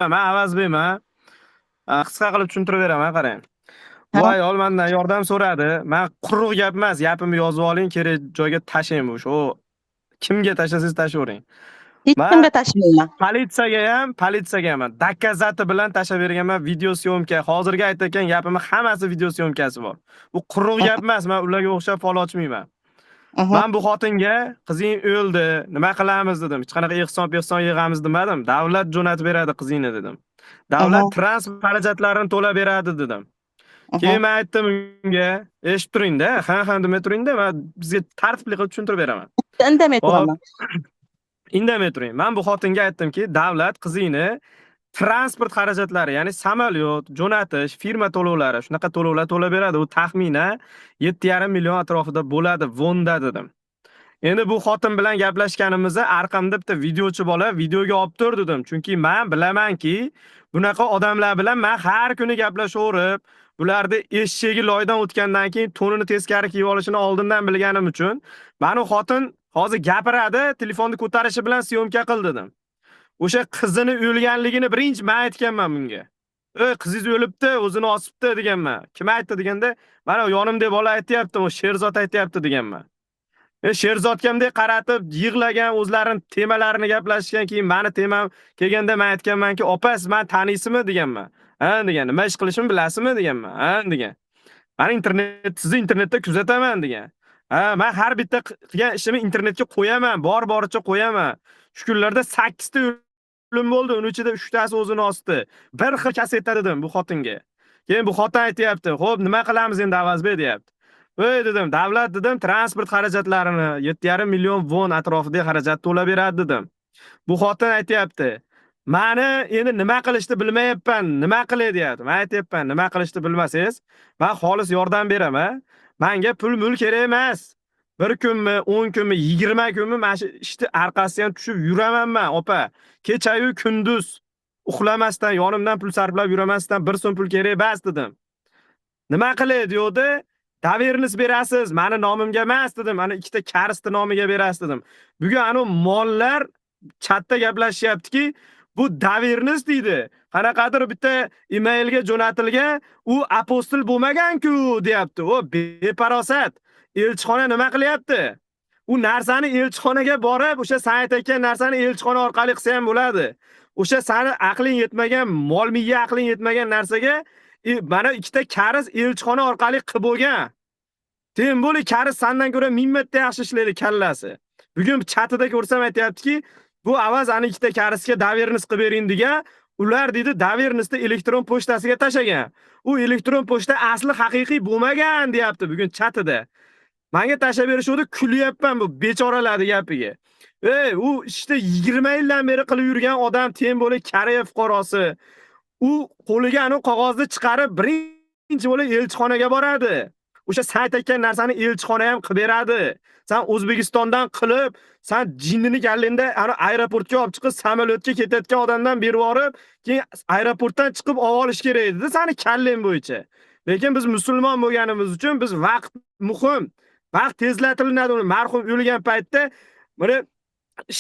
Men Avazbekman. Qisqa qilib tushuntirib beraman, qarang. Bu Ha, ayol mendan yordam so'radi. Men quruq gap emas, gapimni yozib oling, kerak joyga tashlang bu. Shu kimga tashlasangiz tashlavering. hech Men kimga tashlayman. politsiyaga ham dokazati bilan tashlab berganman, video syomka. Hozirgi aytayotgan gapimni hammasi video syomkasi bor. Bu quruq gap emas, men ularga o'xshab fol ochmayman. Mhm, Men bu xotinga qizing o'ldi, nima qilamiz dedim. Hech qanaqa ehson yig'amiz demadim. Davlat jo'natib beradi qizingni dedim. Davlat mhm, transport xarajatlarini to'lab beradi dedim. mhm. Keyin men aytdim unga, eshitib turing-da, ha demay turing-da, men bizga tartibli qilib tushuntirib beraman. Indamay Xo'p, turaman. indamay turing. Men bu xotinga aytdimki, davlat qizingni transport xarajatlari, ya'ni samolyot, jo'natish, firma to'lovlari, shunaqa to'lovlar to'lab beradi. U taxminan 7,5 million atrofida bo'ladi fonda dedim. Endi bu xotin bilan gaplashganimizda arqamda bitta videochi bola videoga olib tur dedim. Chunki men bilamanki, bunaqa odamlar bilan men har kuni gaplashaverib, bularni eshagi loydan o'tgandan keyin to'nini teskari kiyib olishini oldindan bilganim uchun, mani xotin hozir gapiradi, telefonni ko'tarishi bilan syomka qil dedim. O'sha qizini o'lganligini birinchi men aytganman bunga. "Ey, qizingiz o'libdi, o'zini osibdi" deganman. Kim aytdi deganda, "Mana yonimda bola aytayapti, o Sherzod aytayapti" deganman. Sherzodkamdek qaratib yig'lagan, o'zlarining temalarini gaplashishgan, keyin meni temam kelganda men aytganmanki, "Opa, siz meni taniysizmi?" deganman. "Ha" degan. "Nima ish qilishimni bilasizmi?" deganman. "Ha" degan. "Men sizni internetda kuzataman" degan. "Ha, men har bitta qilgan ishimni internetga qo'yaman, bor-boricha qo'yaman. Shu kunlarda 8 ta o'lim bo'ldi, uning ichida 3 tasi o'zini osdi. Bir xil kaseta" dedim bu xotinga. Keyin bu xotin aytayapti, "Xo'p, nima qilamiz endi Avazbek" deyapti. "Voy" dedim, "davlat" dedim, "transport xarajatlarini 7,5 million won atrofida xarajat to'lab beradi" dedim. Bu xotin aytayapti, "Meni endi nima qilishni bilmayapman, nima qilay" deyapti. Men aytayapman, "Nima qilishni bilmasangiz, men xolis yordam beraman. Menga pul-mul kerak emas. 1 kunmi, 10 kunmi, 20 kunmi mana shu ishni orqasidan tushib yuraman men, opa. Kecha-yu kunduz uxlamasdan, yonimdan pul sarflab yuramasdan 1 so'm pul kerak emas" dedim. "Nima qilay" deyodi. "Davernis berasiz, meni nomimga emas" dedim. "Mana ikkita karisni nomiga berasiz" dedim. Bugun anu mollar chatda gaplashyaptiki, bu davernis deydi. Qanaqadir bitta emailga jo'natilgan, u apostol bo'lmagan-ku deyapti. O beparosat. Elchixona nima qilyapti? U narsani elchixonaga borib, o'sha sen aytayotgan narsani elchixona orqali qilsa ham bo'ladi. O'sha seni aqling yetmagan, mol-miya aqling yetmagan narsaga mana ikkita kariz elchixona orqali qilib bo'lgan. Tem bo'li kariz sandan ko'ra 1000 marta yaxshi ishlaydi kallasi. Bugun chatida ko'rsam aytayaptiki, bu avaz ani ikkita karizga davernis qilib bering degan, ular deydi davernisni elektron pochtasiga tashagan. U elektron pochta asli haqiqiy bo'lmagan deyapti bugun chatida. Menga tashlab berishuvdi, kulyapman bu bechoralarning gapiga. U ishda 20 yildan beri qilib yurgan odam, tem bo'li Koreya fuqarosi. U qo'liga anu qog'ozni chiqarib birinchi bo'lib elchixonaga boradi. O'sha sen aytgan narsani elchixona ham qilib beradi. Sen O'zbekistondan qilib, sen jinnini gallingda ana aeroportga olib chiqib, samolyotga ketayotgan odamdan berib yorib, keyin aeroportdan chiqib olib olish kerak edi seni kallang bo'yicha. Lekin biz musulmon bo'lganimiz uchun biz vaqt muhim. Vaqt tezlatilinadi. Marhum o'lgan paytda mana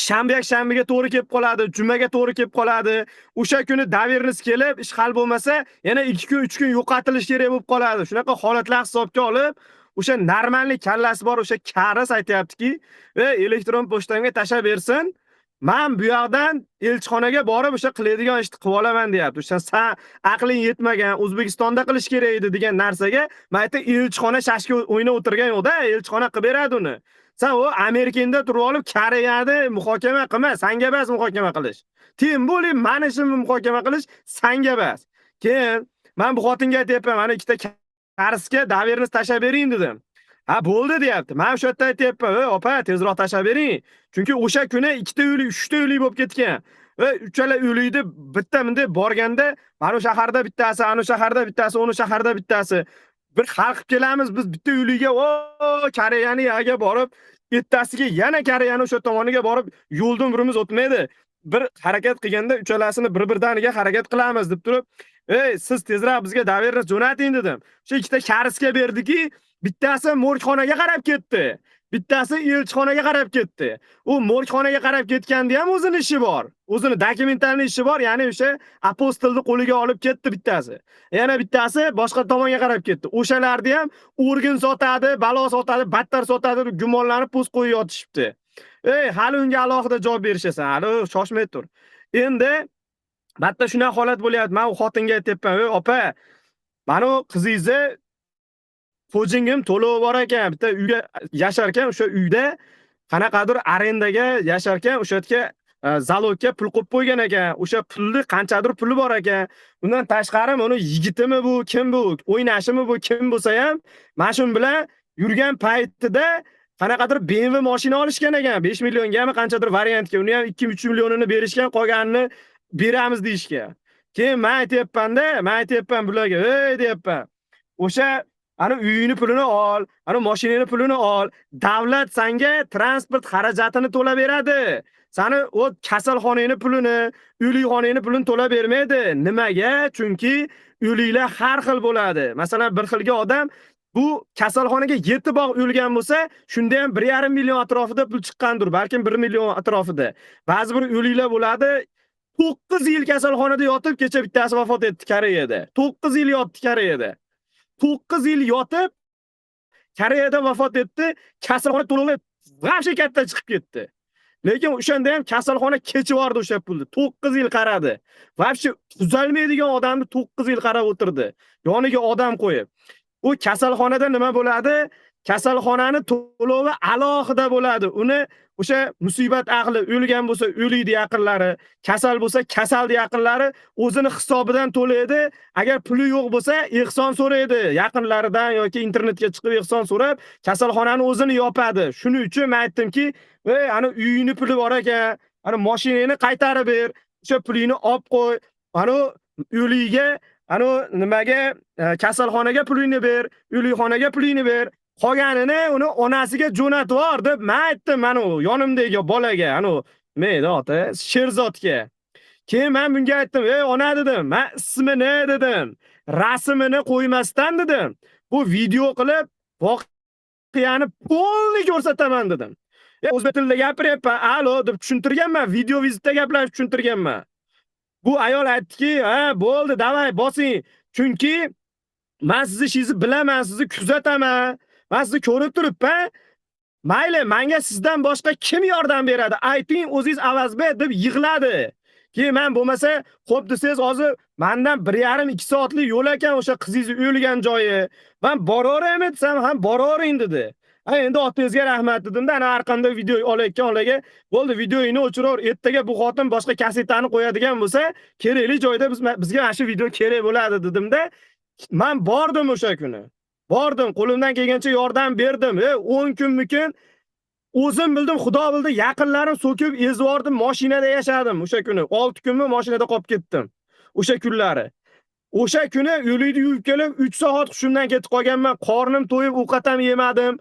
shanbaga to'g'ri kelib qoladi, jumaga to'g'ri kelib qoladi. O'sha kuni davernis kelib, ish hal bo'lmasa, yana 2 kun, 3 kun yo'qotilish kerak bo'lib qoladi. Shunaqa holatlar hisobga olib, o'sha normalniy kallasi bor o'sha karis aytayaptiki, elektron pochtamga tashab bersin. Men bu yoqdan elchixonaga borib o'sha qiladigan ishni qilib olaman deyapti. O'sha sen aqling yetmagan, O'zbekistonda qilish kerak edi degan narsaga, men aytdim, elchixona shashka o'ynab o'tirgan yo'qda, elchixona qilib beradi uni. Sen o Amerikanda turib olib, Koreyada muhokama qilma, senga emas muhokama qilish. Tem bo'li meni ishimni muhokama qilish senga emas. Keyin men bu xotinga aytayapman, mana ikkita karisga daverni tashab bering dedim. Ha bo'ldi deyapti. Men o'sha yerda aytayapman, opa, tezroq tashab bering. Chunki o'sha kuni 2 ta uyli, 3 ta uyli bo'lib ketgan. Uchala uylikni bitta menda borganda, mana shaharda bittasi, ana shaharda bittasi, ona shaharda bittasi. Bir xalq qilib kelamiz biz bitta uyliga, Koreyani yaga borib, ertasiga yana Koreyani o'sha tomoniga borib, yo'ldan birimiz o'tmaydi. Bir harakat qilganda uchalasini bir-birdaniga harakat qilamiz deb turib, siz tezroq bizga daverni jo'nating dedim. O'sha ikkita karisga berdiki, bittasi morgxonaga qarab ketdi. bittasi elchixonaga qarab ketdi. U morgxonaga qarab ketganda ham o'zini ishi bor. O'zini dokumentalniy ishi bor, ya'ni o'sha apostolni qo'liga olib ketdi bittasi. Yana bittasi boshqa tomonga qarab ketdi. O'shalarni ham organ sotadi, balo sotadi, battar sotadi deb gumonlanib post qo'yib yotishibdi. Hali unga alohida javob berishasan. Hali shoshmay tur. Endi bitta shunaqa holat bo'lyapti. Men u xotinga aytayapman, opa, mana qizingizni Fojingim to'lov bor ekan, bitta uyga yashar ekan, o'sha uyda qanaqadir arendaga yashar ekan, o'sha yerga zalogga pul qo'yib qo'ygan ekan. O'sha pulni qanchadir puli bor ekan. Undan tashqari uni yigitimi bu, kim bu, o'ynashimi bu, kim bo'lsa ham, mana shu bilan yurgan paytida qanaqadir BMW mashina olishgan ekan, 5 milliongami qanchadir variantga. Uni ham 2-3 millionini berishgan, qolganini beramiz deyishgan. Keyin men aytayapman bularga, deyapman. O'sha ana uyini pulini ol, ana mashinani pulini ol. Davlat senga transport xarajatini to'lab beradi. Seni o kasalxonani pulini, uylikxonani pulini to'lab bermaydi. Nimaga? Chunki uyliklar har xil bo'ladi. Masalan, bir xilga odam bu kasalxonaga 7 bog' o'lgan bo'lsa, shunda ham 1,5 million atrofida pul chiqqandir, balkim 1 million atrofida. Ba'zi bir o'liklar bo'ladi, 9 yil kasalxonada yotib, kecha bittasi vafot etdi Koreyada. 9 yil yotdi Koreyada. 9 yil yotib Koreyada vafot etdi. Kasalxona to'lovi vahshiy katta chiqib ketdi. Lekin o'shanda ham kasalxona kechivordi o'sha pulni. 9 yil qaradi. Vahshiy tuzalmaydigan odamni 9 yil qarab o'tirdi. Yoniga odam qo'yib. U kasalxonada nima bo'ladi? Kasalxonani to'lovi alohida bo'ladi. Uni o'sha musibat ahli o'lgan bo'lsa, o'liydi yaqinlari, kasal bo'lsa, kasaldi yaqinlari o'zini hisobidan to'laydi. Agar puli yo'q bo'lsa, ehson so'raydi yaqinlaridan yoki internetga chiqib ehson so'rab, kasalxonani o'zini yopadi. Shuning uchun men aytdimki, ana uyini puli bor ekan, ana mashinani qaytarib ber, o'sha pulingni olib qo'y, ana o'liga, ana nimaga kasalxonaga pulingni ber, o'likxonaga pulingni ber. Qolganini uni onasiga jo'natib yubor deb men aytdim, mana u yonimdagi bolaga, ana menda ota Sherzodga. Keyin men bunga aytdim, ona dedim, men ismini dedim, rasmini qo'ymasdan dedim, bu video qilib voqeani polni ko'rsataman dedim. O'zbek tilida gapiryapman, alo deb tushuntirganman, video vizitda gaplashib tushuntirganman. Bu ayol aytdiki, bo'ldi, davay bosing. Chunki men sizni ishingizni bilaman, sizni kuzataman. Men sizni ko'rib turibman. Mayli, menga sizdan boshqa kim yordam beradi? Ayting, o'zingiz avaz ber deb yig'ladi. Keyin men bo'lmasa, xo'p desangiz, hozir mendan 1,5-2 soatlik yo'l ekan o'sha qizingiz o'lgan joyi. Men boraveraman desam, ham boravering dedi. Endi otangizga rahmat dedim-da, ana har qanday video olayotgan olaga, bo'ldi, videoyini o'chiraver. Ertaga bu xotin boshqa kasetani qo'yadigan bo'lsa, kerakli joyda bizga mana shu video kerak bo'ladi dedim-da. Men bordim o'sha kuni. Bordim, qo'limdan kelgancha yordam berdim. 10 kunmikin o'zim bildim, xudo bildi, yaqinlarim so'kib ezvordim, mashinada yashadim o'sha kuni. 6 kunmi mashinada qolib ketdim. O'sha kunlari. O'sha kuni yo'lingni yuvib kelib 3 soat hushimdan ketib qolganman. Qornim to'yib, ovqat ham yemadim.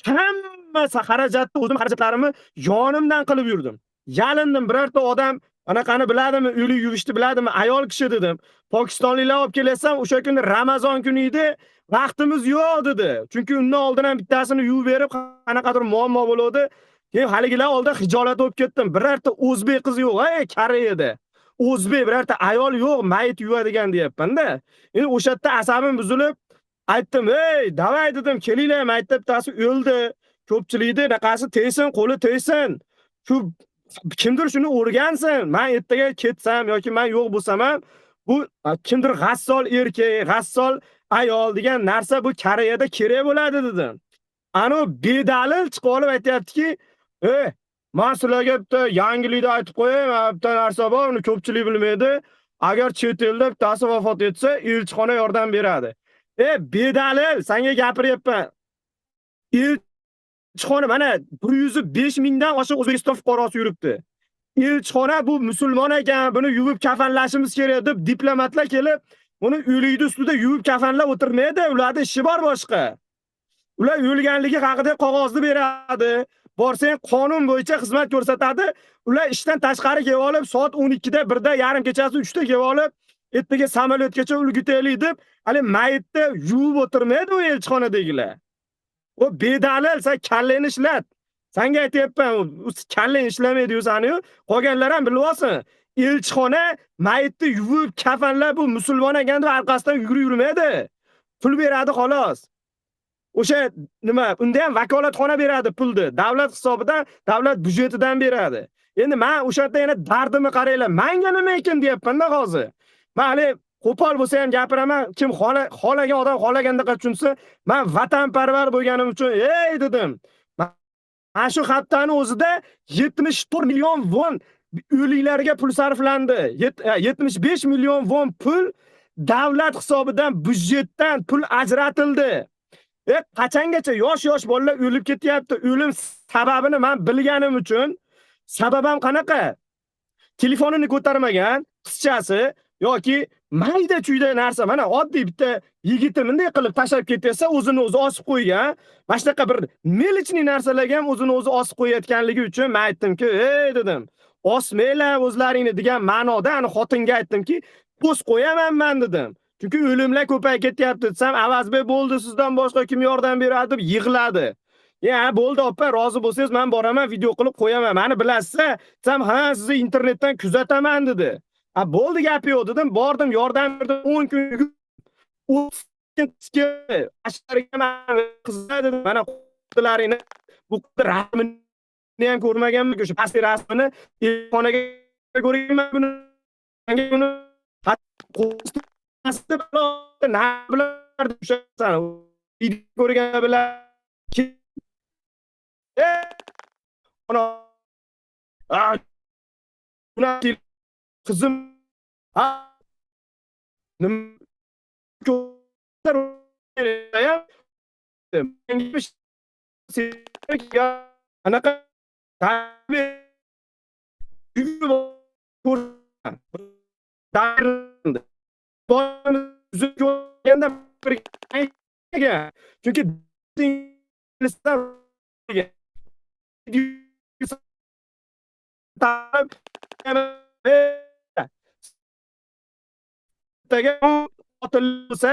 Hamma xarajatni, o'zim xarajatlarimni yonimdan qilib yurdim. Yalindim, birorta odam anaqani biladimi, uyli yuvishni biladimi, ayol kishi dedim. Pokistonliklar olib kelsam, o'sha kuni Ramazon kuni edi, vaqtimiz yo'q dedi. Chunki undan oldin ham bittasini yuvib berib, qanaqadir muammo bo'ldi. Keyin haligilar oldida xijolat bo'lib ketdim. Birorta o'zbek qiz yo'q, Koreyada. O'zbek birorta ayol yo'q, mayit yuvadigan deyapman-da. Endi o'sha yerda asabim buzilib, aytdim, davay dedim, kelinglar, mayitda bittasi o'ldi. Ko'pchilikni naqasi tegsin, qo'li tegsin. Shu kimdir shuni o'rgansin. Men ertaga ketsam yoki men yo'q bo'lsam ham, bu kimdir g'assol erkak, g'assol ayol degan narsa bu Koreyada kerak bo'ladi dedim. Ana bedalil chiqib olib aytayaptiki, men sizlarga bitta yangilikni aytib qo'yay, bitta narsa bor, uni ko'pchilik bilmaydi. Agar chet elda bittasi vafot etsa, elchixona yordam beradi. Bedalil, senga gapiryapman. Elchixona mana 105 mingdan oshiq O'zbekiston fuqarosi yuribdi. Elchixona bu musulmon ekan, buni yuvib kafanlashimiz kerak deb diplomatlar kelib, uni o'likni ustida yuvib kafanlab o'tirmaydi, ularda ishi bor boshqa. Ular o'lganligi haqida qog'ozni beradi. Borsang qonun bo'yicha xizmat ko'rsatadi. Ular ishdan tashqari kelib olib, soat 12 da, 1 da, yarim kechasi 3 da kelib olib, ertaga samolyotgacha ulgutaylik deb, hali mayitda yuvib o'tirmaydi u elchixonadagilar. O bedalil sen kallangni ishlat. Senga aytyapman, kallang ishlamaydi-yu sani-yu. Qolganlar ham bilib olsin. Elchixona mayitni yuvib, kafanlab bu musulmon ekan deb orqasidan yurmaydi. Pul beradi xolos. O'sha nima, unda ham vakolatxona beradi pulni. Davlat hisobidan, davlat byudjetidan beradi. Endi men o'sha yerda yana dardimni qaranglar. Menga nima ekan deyapman-da hozir. Men hali qo'pol bo'lsa ham gapiraman. Kim xohlagan odam xohlagandaqa tushunsa, men vatanparvar bo'lganim uchun, "Ey" dedim. Mana shu haftani o'zida 74 million won o'liklarga pul sarflandi. 75 million won pul davlat hisobidan, byudjetdan pul ajratildi. Qachongacha yosh bolalar o'lib ketyapti. O'lim sababini men bilganim uchun, sababim qanaqa? Telefonini ko'tarmagan qizchasi yoki mayda-chuyda narsa, mana oddiy bitta yigitni bunday qilib tashlab ketsa, o'zini o'zi osib qo'ygan. Mana shunaqa bir melichni narsalarga ham o'zini o'zi osib qo'yayotganligi uchun men aytdimki, "Ey" dedim, "Osmanglar o'zlaringni" degan ma'noda ani xotinga aytdimki, "Post qo'yaman men" dedim. Chunki o'limlar ko'payib ketyapti desam, "Avazbek bo'ldi, sizdan boshqa kim yordam beradi" deb yig'ladi. "Ya, bo'ldi opa, rozi bo'lsangiz men boraman, video qilib qo'yaman. Meni bilasiz" desam, "Ha, sizni internetdan kuzataman" dedi. Bo'ldi, gap yo'q dedim. Bordim, yordam berdim. 10 kun 30 qizlar dedim, "Mana qizlaringni bu rasmini ham ko'rmaganmi? O'sha pastki rasmini xonaga ko'rganman buni. Buni ko'rgan bilan qizim anaqa chunki qotilsa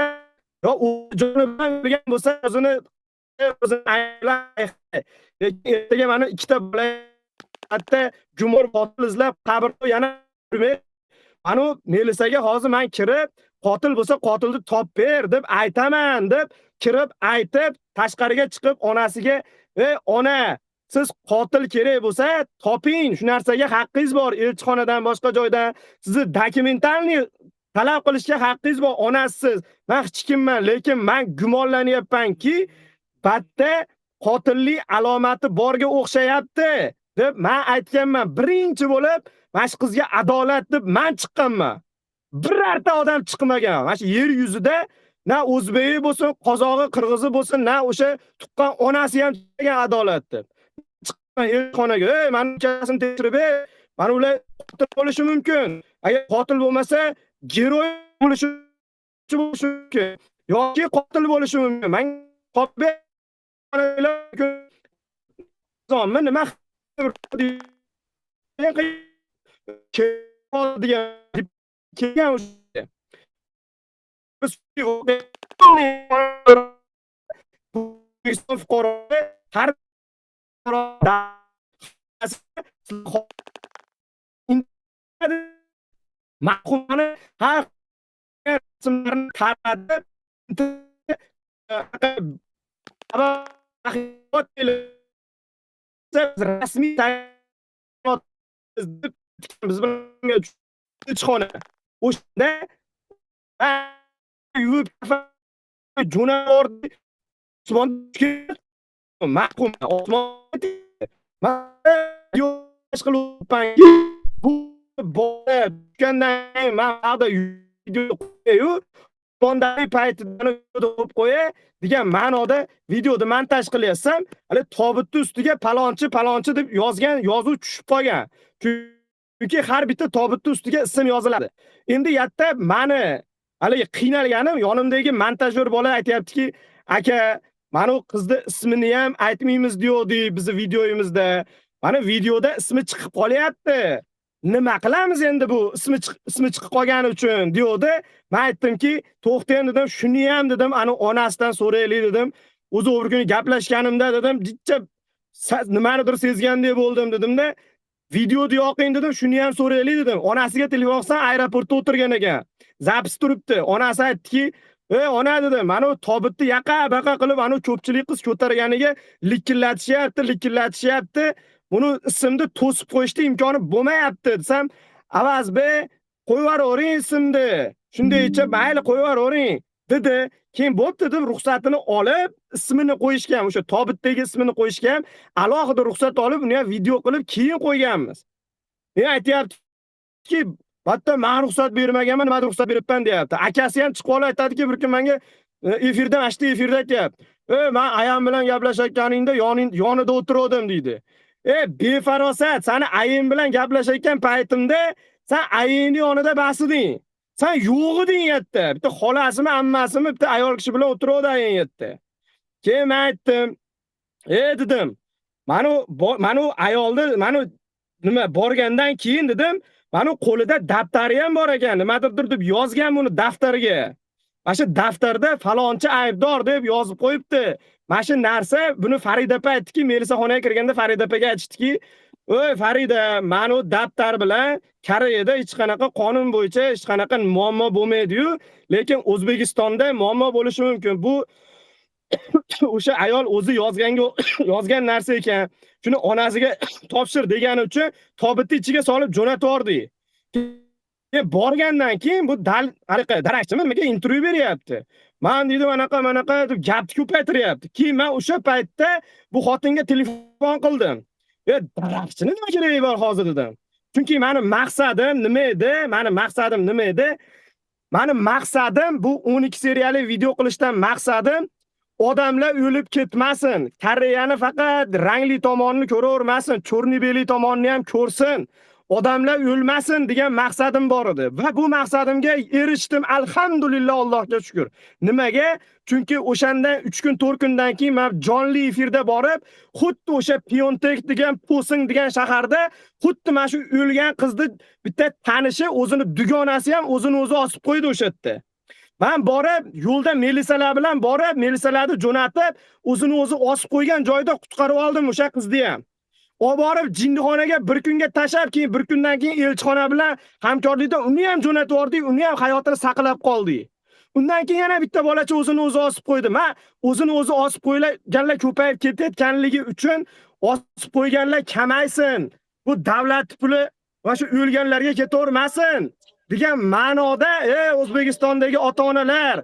yo u joni bilan o'lgan bo'lsa o'zini ertaga mana ikkita bola hatto jumor qotil izlab qabrda yana mana milisaga hozir men kirib qotil bo'lsa qotilni topib ber deb aytaman deb kirib aytib tashqariga chiqib onasiga "Ey ona, siz qotil kerak bo'lsa toping, shu narsaga haqqingiz bor. Elchixonadan boshqa joydan sizni dokumentalniy talab qilishga haqqingiz bor, onasiz. Men hech kimman, lekin men gumonlanyapmanki, batta qotillik alomati borga o'xshayapti" deb men aytganman. Birinchi bo'lib mana shu qizga adolat deb men chiqqanman. Birorta odam chiqmagan. Mana shu yer yuzida na o'zbeki bo'lsin, qozog'i, qirg'izi bo'lsin, na o'sha tuqqan onasi ham chiqqan adolat deb. Chiqqan elxonaga, "Ey, meni ukasini tekshirib ber. Mana ular qotil bo'lishi mumkin. Agar qotil bo'lmasa, giroy bo'lishi mumkin. Yoki qotil bo'lishi mumkin. Men qopib zommi nima kelgan o'sha O'zbekiston fuqarosi har marhumani har qismlarini taratib rasmiy biz bilan elchixona o'shanda yuvib jo'navordi Osmon mahkum Osmon bu bola tushgandan men haqda video qo'yayu Osmondagi paytida qo'yib qo'ya degan ma'noda videoni montaj qilyapsam, hali tobutni ustiga palonchi deb yozgan yozuv tushib qolgan. Chunki har bitta tobutni ustiga ism yoziladi. Endi yatta meni hali qiynalganim yonimdagi montajyor bola aytayaptiki, "Aka, mana u qizni ismini ham aytmaymiz deydik biz videoyimizda. Mana videoda ismi chiqib qolyapti. Nima qilamiz endi bu ismi chiqib qolgani uchun" deydi. Men aytdimki, "To'xtang" dedim, "Shuni ham" dedim, "Ani onasidan so'raylik" dedim. o'zi bir kuni gaplashganimda dedim, "Jicha nimanidir sezganday bo'ldim" dedimda, "Videoni yoqing" dedim, "Shuni ham so'raylik" dedim. Onasiga telefon qilsam, aeroportda o'tirgan ekan. Zapis turibdi. Onasi aytdiki, "Ey ona" dedi, "Mana u tobutni yaqa-baqa qilib, ana ko'pchilik qiz ko'targaniga likillatishyapti. Buni ismni to'sib qo'yishda imkoni bo'lmayapti" desam, "Avaz be, qo'yvoravering ismni. Shundaycha mayli qo'yvoravering" dedi. Keyin bo'pti deb ruxsatini olib, ismini qo'yishgan, o'sha tobutdagi ismini qo'yishgan, alohida ruxsat olib, uni ham video qilib keyin qo'yganmiz. Men aytayapti-ki, "Batta men ruxsat bermaganman, nima ruxsat beribman" deyapti. Akasi ham chiqib olib aytadiki, bir kun menga efirda, ashta efirda aytayapti. Men ayam bilan gaplashayotganingda yonida o'tirdim" deydi. Befarosat, seni ayim bilan gaplashayotgan paytimda sen ayingni yonida bas eding. Sen yo'q eding yerda. Bitta xolasimi, ammasimi, bitta ayol kishi bilan o'tirdi aying yerda. Keyin men aytdim, dedim, "Mana u ayolni, mana nima borgandan keyin" dedim, "Mana qo'lida daftari ham bor ekan. Nimadir deb yozgan buni daftariga. Mana shu daftarda falonchi aybdor deb yozib qo'yibdi. Mana shu narsa buni Farida opa aytdiki, Melisaxonaga kirganda Farida opaga aytishdiki, "Oy Farida, mana u daftar bilan Koreyada hech qanaqa qonun bo'yicha hech qanaqa muammo bo'lmaydi-yu, lekin O'zbekistonda muammo bo'lishi mumkin. Bu o'sha ayol o'zi yozgan narsa ekan. Shuni onasiga topshir degani uchun tobutni ichiga solib jo'natib yubordi." Borgandan keyin bu darakchimi nimaga intervyu beryapti. "Men deydi manaqa deb gapni ko'paytiryapti." Keyin men o'sha paytda bu xotinga telefon qildim. Darakchini nima keragi bor hozir dedim. Chunki meni maqsadim nima edi? Meni maqsadim bu 12 seriyali video qilishdan maqsadim odamlar o'lib ketmasin. Koreyani faqat rangli tomonini ko'ravermasin, cho'rni-beli tomonini ham ko'rsin. Odamlar o'lmasin degan maqsadim bor edi va bu maqsadimga erishdim, alhamdulillah, Allohga shukr. Nimaga? Chunki o'shandan 3 kun, 4 kundan keyin men jonli efirda borib, xuddi o'sha Pyeongtaek degan Posing degan shaharda xuddi mana shu o'lgan qizni bitta tanishi, o'zini dugonasi ham o'zini o'zi osib qo'ydi o'sha yerda. Men borib, yo'lda Melisalar bilan borib, Melisalarni jo'natib, o'zini o'zi osib qo'ygan joyda qutqarib oldim o'sha qizni ham. Borib jinnixonaga bir kunga tashab, keyin bir kundan keyin elchixona bilan hamkorlikda uni ham jo'natib yubordik, uni ham hayotini saqlab qoldik. Undan keyin yana bitta bolacha o'zini o'zi osib qo'ydi. Men o'zini o'zi osib qo'yganlar ko'payib ketayotganligi uchun osib qo'yganlar kamaysin. Bu davlat puli va shu o'lganlarga ketavermasin degan ma'noda, O'zbekistondagi ota-onalar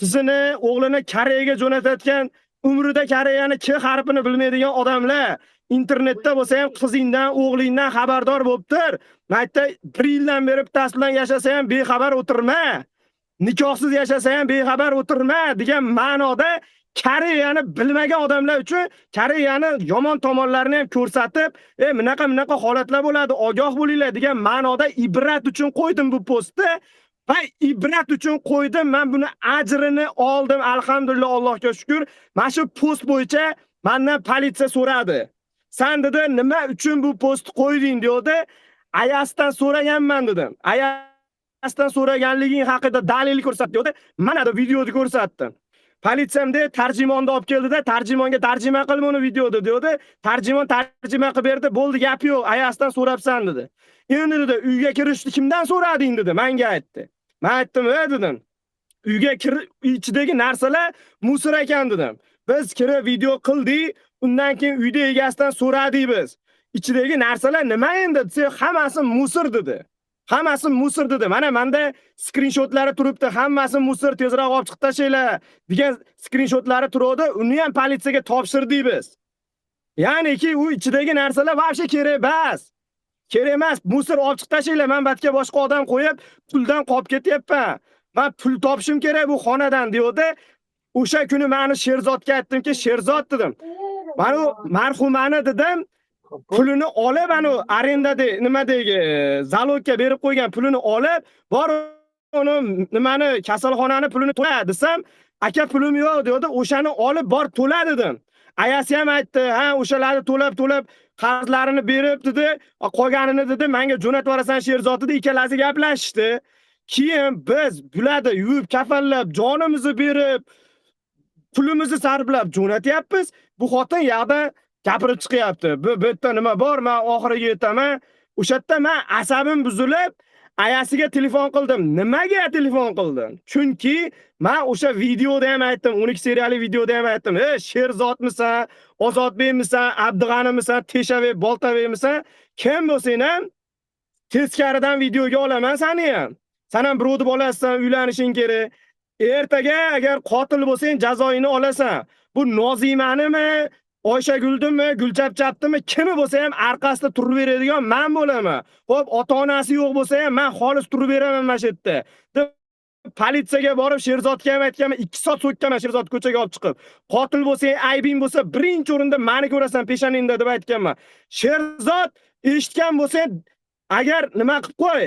qizini, o'g'lini Koreyaga jo'natayotgan, umrida Koreyani K harfini bilmaydigan odamlar, internetda bo'lsa ham qizingdan, o'g'lingdan xabardor bo'libdir. Maytda 1 yildan beri bittasi bilan yashasa ham bexabar o'tirma. Nikohsiz yashasa ham bexabar o'tirma degan ma'noda Koreyani bilmagan odamlar uchun Koreyani yomon tomonlarini ham ko'rsatib, bunaqa holatlar bo'ladi, ogoh bo'linglar degan ma'noda ibrat uchun qo'ydim bu postni. Va ibrat uchun qo'ydim. Men buni ajrini oldim, alhamdulillah, Allohga shukr. Mana shu post bo'yicha mendan politsiya so'radi. "Sen dedi, nima uchun bu postni qo'yding?" dedi. "Ayasdan so'raganman" dedim. "Ayasdan so'raganliging haqida dalil ko'rsat" dedi. Mana da videoni ko'rsatdim. Politsiyamda tarjimonni olib keldida, tarjimonga tarjima qil buni videoda dedi. Tarjimon tarjima qilib berdi. "Bo'ldi, gap yo'q, Ayasdan so'rabsan" dedi. "Endi dedi, uyga kirishni kimdan so'rading?" dedi. Menga aytdi. Men aytdim, dedim. "Uyga ichidagi narsalar musor ekan" dedim. "Biz kirib video qildik, undan keyin uyda egasidan so'radik biz. Ichidagi narsalar nima endi?" desa, "Hammasi musor" dedi. "Hammasi musor" dedi. Mana menda skrinshotlari turibdi. "Hammasi musor, tezroq olib chiqib tashlaylar" degan skrinshotlari turadi. Uni ham politsiyaga topshirdik biz. Ya'niki u ichidagi narsalar vobshe kerak emas. Kerak emas, musor olib chiqib tashlaylar. Men batga boshqa odam qo'yib, puldan qolib ketyapman. Men pul topishim kerak bu xonadan" dedi. O'sha kuni meni Sherzodga aytdimki, "Sherzod" dedim. "Mana marhumani" dedim, "pulini olib, ana arendada nimadagi zalogga berib qo'ygan pulini olib, bor uni nimani kasalxonani pulini to'la" desam, "Aka, pulim yo'q" dedi. "O'shani olib bor to'la" dedim. Ayasi ham aytdi, "Ha, o'shalarni to'lab qarzlarini berib" dedi. "Qolganini" dedi, "menga jo'natib yuborasan Sherzod" dedi. Ikkalasi gaplashishdi. Keyin biz bularni yuvib, kafallab, jonimizni berib, pulimizni sarflab jo'natyapmiz. Bu xotin yoqda gapirib chiqyapti. Bu yerda nima bor? Men oxiriga yetaman. O'sha yerda men asabim buzilib, ayasiga telefon qildim. Nimaga telefon qildim? Chunki men o'sha videoda ham aytdim, 12 seriyali videoda ham aytdim. Sherzodmisan, Ozodbekmisan, Abdug'animisan, Teshavey, Boltaveymisan, kim bo'lsang ham teskaridan videoga olaman seni ham. Sen ham birovni bolasisan, uylanishing kerak. Ertaga agar qotil bo'lsang jazoini olasan. Bu Nozimanimi, Oyshaguldimi, Gulchapchapdimi, kimi bo'lsa ham orqasida turib beradigan men bo'laman. Xo'p, ota-onasi yo'q bo'lsa ham men xolis turib beraman mana shu yerda. Deb politsiyaga borib Sherzodga ham aytganman, 2 soat so'kkaman Sherzod ko'chaga olib chiqib. Qotil bo'lsang, aybing bo'lsa, birinchi o'rinda meni ko'rasan peshaningda deb aytganman. Sherzod eshitgan bo'lsang, agar nima qilib qo'y.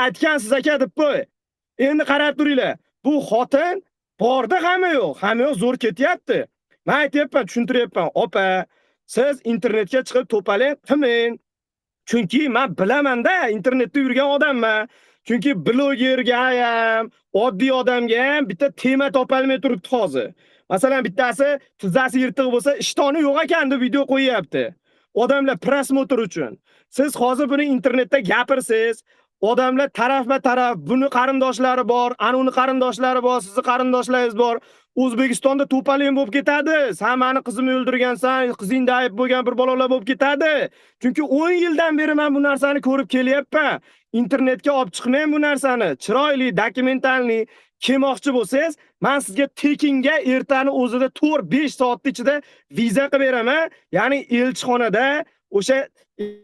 Aytgansiz aka deb qo'y. Endi qarab turinglar. Bu xotin borda hamma yo'q zo'r ketyapti. Men aytayapman, tushuntiryapman. Opa, siz internetga chiqib to'palang qilmang. Chunki men bilaman-da, internetda yurgan odamman. Chunki blogerga ham, oddiy odamga ham bitta tema topolmay turibdi hozir. Masalan, bittasi tizzasi yirtiq bo'lsa, ishtoni yo'q ekan deb video qo'yapti. Odamlar prosmotr uchun. Siz hozir buni internetda gapirsiz, odamlar tarafma-taraf, buni qarindoshlari bor, uni qarindoshlari bor, sizni qarindoshlaringiz bor. O'zbekistonda to'palin bo'lib ketadi. Sen meni qizimni o'ldirgansan, qizingda ayb bo'lgan bir bolalar bo'lib ketadi. Chunki 10 yildan beri men bu narsani ko'rib kelyapman. Internetga olib chiqmang bu narsani. Chiroyli, dokumentalni kelmoqchi bo'lsangiz, men sizga tekinga ertani o'zida 4-5 soat ichida viza qilib beraman. Ya'ni elchixonada o'sha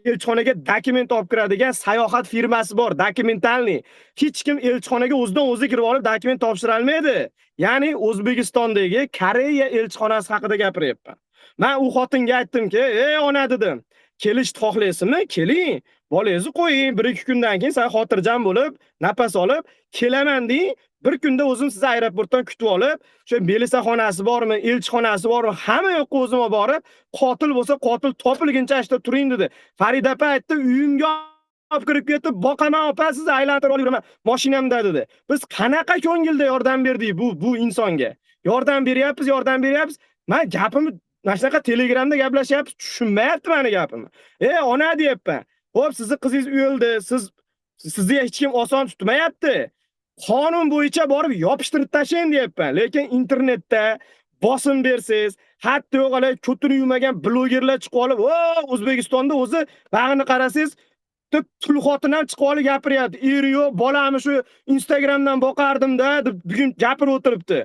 elchixonaga dokument olib kiradigan sayohat firmasi bor, dokumentalni. Hech kim elchixonaga o'zidan o'zi kirib olib dokument topshira olmaydi. Ya'ni O'zbekistondagi Koreya elchixonasi haqida gapiryapman. Men u xotinga aytdimki, "Ey ona" dedim. "Kelishni xohlaysizmi? Keling. Bolangizni qo'ying, 1-2 kundan keyin sen xotirjam bo'lib, nafas olib, kelaman deng. Bir kunda o'zim sizni aeroportdan kutib olib, o'sha milisaxonasi bormi, elchixonasi bormi, hamma yoqqa o'zim olib borib, qotil bo'lsa qotil topilguncha ashta turing" dedi. Farida opa aytdi, "Uyimga olib kirib ketib, boqaman opa, sizni aylantirib olib yuraman mashinamda" dedi. Biz qanaqa ko'ngilda yordam berdik bu insonga? Yordam beryapmiz. Men gapimni mana shunaqa Telegramda gaplashyapmiz, tushunmayapti meni gapimni. Ona deyapman. Xo'p, sizni qizingiz o'ldi, sizni hech kim oson tutmayapti. Qonun bo'yicha borib yopishtirib tashlang deyapman. Lekin internetda bosim bersiz, hatto yo'g'alay ko'tini yumagan blogerlar chiqib olib, O'zbekistonda o'zi bag'ini qarasangiz, tul xotin ham chiqib olib gapiryapti. Eri yo'q, bolamni shu Instagramdan boqardim-da deb bugun gapirib o'tiribdi.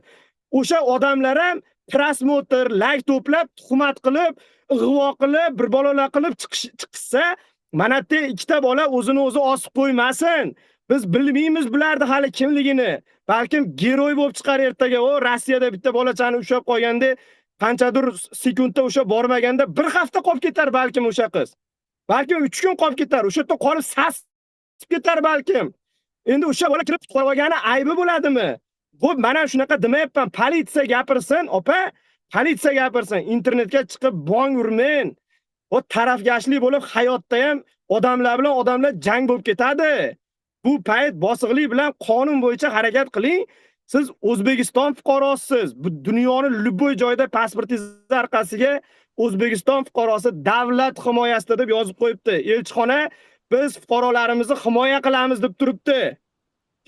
O'sha odamlar ham prosmotr, like to'plab, tuhmat qilib, ig'vo qilib, bir bolalar qilib chiqsa, mana bu ikkita bola o'zini o'zi osib qo'ymasin. Biz bilmaymiz bularni hali kimligini. Balkim geroy bo'lib chiqar ertaga. Rossiyada bitta bolachani ushlab qo'yganda, qanchadir sekundda o'sha bormaganda bir hafta qolib ketar balkim o'sha qiz. Balkim 3 kun qolib ketar. O'sha yerda qolib sasib ketar balkim. Endi o'sha bola kirib qolib olgani aybi bo'ladimi? Bu mana shunaqa demayapman. Politsiya gapirsin, opa. Politsiya gapirsin. Internetga chiqib bong urmang. O tarafkashlik bo'lib hayotda ham odamlar jang bo'lib ketadi. Bu payt bosiqlik bilan qonun bo'yicha harakat qiling. Siz O'zbekiston fuqarosisiz. Bu dunyoning любой joyda pasportingiz orqasiga O'zbekiston fuqarosi davlat himoyasida deb yozib qo'yibdi. Elchixona biz fuqarolarimizni himoya qilamiz deb turibdi.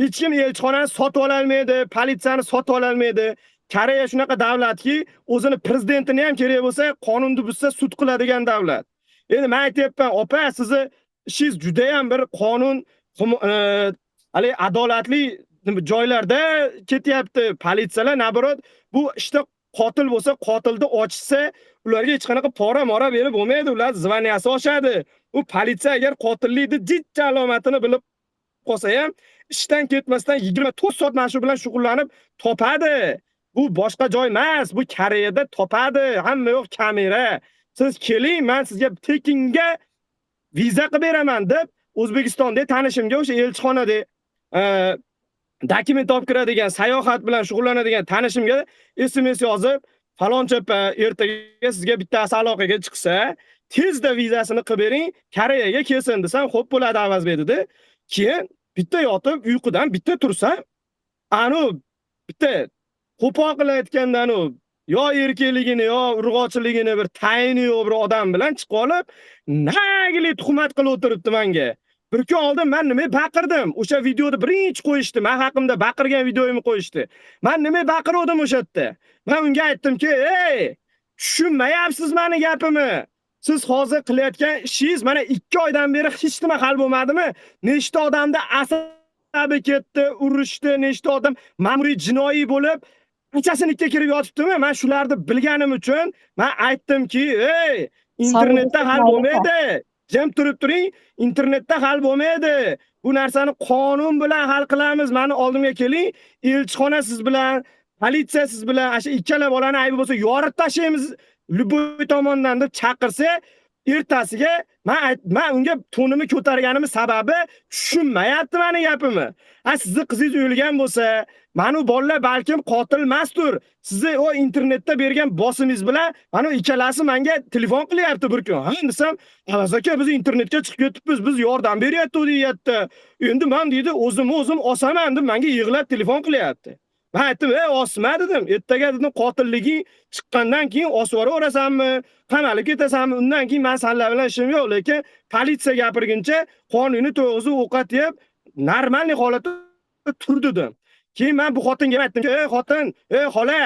Hech kim elchixonani sotib ola olmaydi, politsiyani sotib ola olmaydi. Koreya shunaqa davlatki, o'zini prezidentini ham kerak bo'lsa, qonunni buzsa sud qiladigan davlat. Endi men aytayapman, opa, sizni ishingiz juda ham bir qonun hali adolatli joylarda ketyapti. Politsiyalar naborot bu ishda qotil bo'lsa, qotilni ochsa, ularga hech qanaqa pora-mora berib bo'lmaydi, ular zvaniyasi oshadi. U politsiya agar qotillikni jichcha alomatini bilib qolsa ham, ishdan ketmasdan 24 soat mana shu bilan shug'ullanib topadi. Bu boshqa joy emas, bu Koreyada topadi. Hamma yo'q kamera. Siz keling, men sizga tekinga viza qilib beraman deb O'zbekistonda tanishimga o'sha elchixonada dokument olib kiradigan, sayohat bilan shug'ullanadigan tanishimga SMS yozib, falonchapa ertaga sizga bittasi aloqaga chiqsa, tezda vizasini qilib bering, Koreyaga kelsin desam, xo'p bo'ladi avaz berdi. Keyin bitta yotib, uyqudan bitta tursam, bitta qo'pol qilayotgandan yo erkakligini, yo urg'ochiligini bir tayini yo'q bir odam bilan chiqib olib, nagili tuhmat qilib o'tiribdi menga. Bir kun oldin men nima baqirdim? O'sha videoda birinchi qo'yishdi. Men haqimda baqirgan videoyimni qo'yishdi. Men nima baqirdim o'sha yerda? Men unga aytdimki, "Ey, tushunmayapsiz meni gapimni. Siz hozir qilayotgan ishingiz mana 2 oydan beri hech nima hal bo'lmadimi? Nechta odamda asabi ketdi, urishdi, nechta odam ma'muriy jinoiy bo'lib qanchasinikka kirib yotibdimi? Men shularni bilganim uchun men aytdimki, "Ey, internetda hal bo'lmaydi. Jim turib turing, internetda hal bo'lmaydi. Bu narsani qonun bilan hal qilamiz. Meni oldimga keling, elchixona siz bilan, politsiya siz bilan, o'sha ikkala bolani aybi bo'lsa yorib tashlaymiz Luboy tomondan deb chaqirsa, ertasiga men unga to'nimni ko'targanim sababi tushunmayapti meni gapimni. Sizni qizingiz o'lgan bo'lsa, mana u bolalar balkim qotil emasdir. Sizni o internetda bergan bosimingiz bilan mana ikkalasi menga telefon qilyapti bir kun. Ha desam, "Avaz aka, biz internetga chiqib ketibmiz, biz yordam beryapti" deyapti. Endi men deydi, o'zim osaman deb menga yig'lab telefon qilyapti. Men aytdim, "Ey, osma" dedim. Ertaga dedim qotilligi chiqqandan keyin osib yuraverasanmi, qamalib ketasanmi? Undan keyin men senlar bilan ishim yo'q, lekin politsiya gapirguncha qonuniy to'g'ri o'qat deb normal holatda tur dedim. Keyin men bu xotinga aytdim, "Ey xotin, ey xola,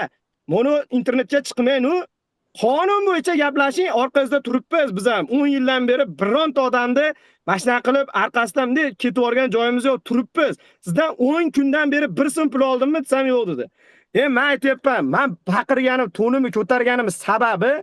buni internetga chiqmaynu. Qonun bo'yicha gaplashing, orqasida turibmiz biz ham. 10 yildan beri bironta odamni mashina qilib orqasidan bunday ketib yorgan joyimiz yo'q, turibmiz. Sizdan 10 kundan beri bir so'm pul oldimmi?" desam, "Yo'q" dedi. Men aytyapman, men baqirganim, to'nimni ko'targanim sababi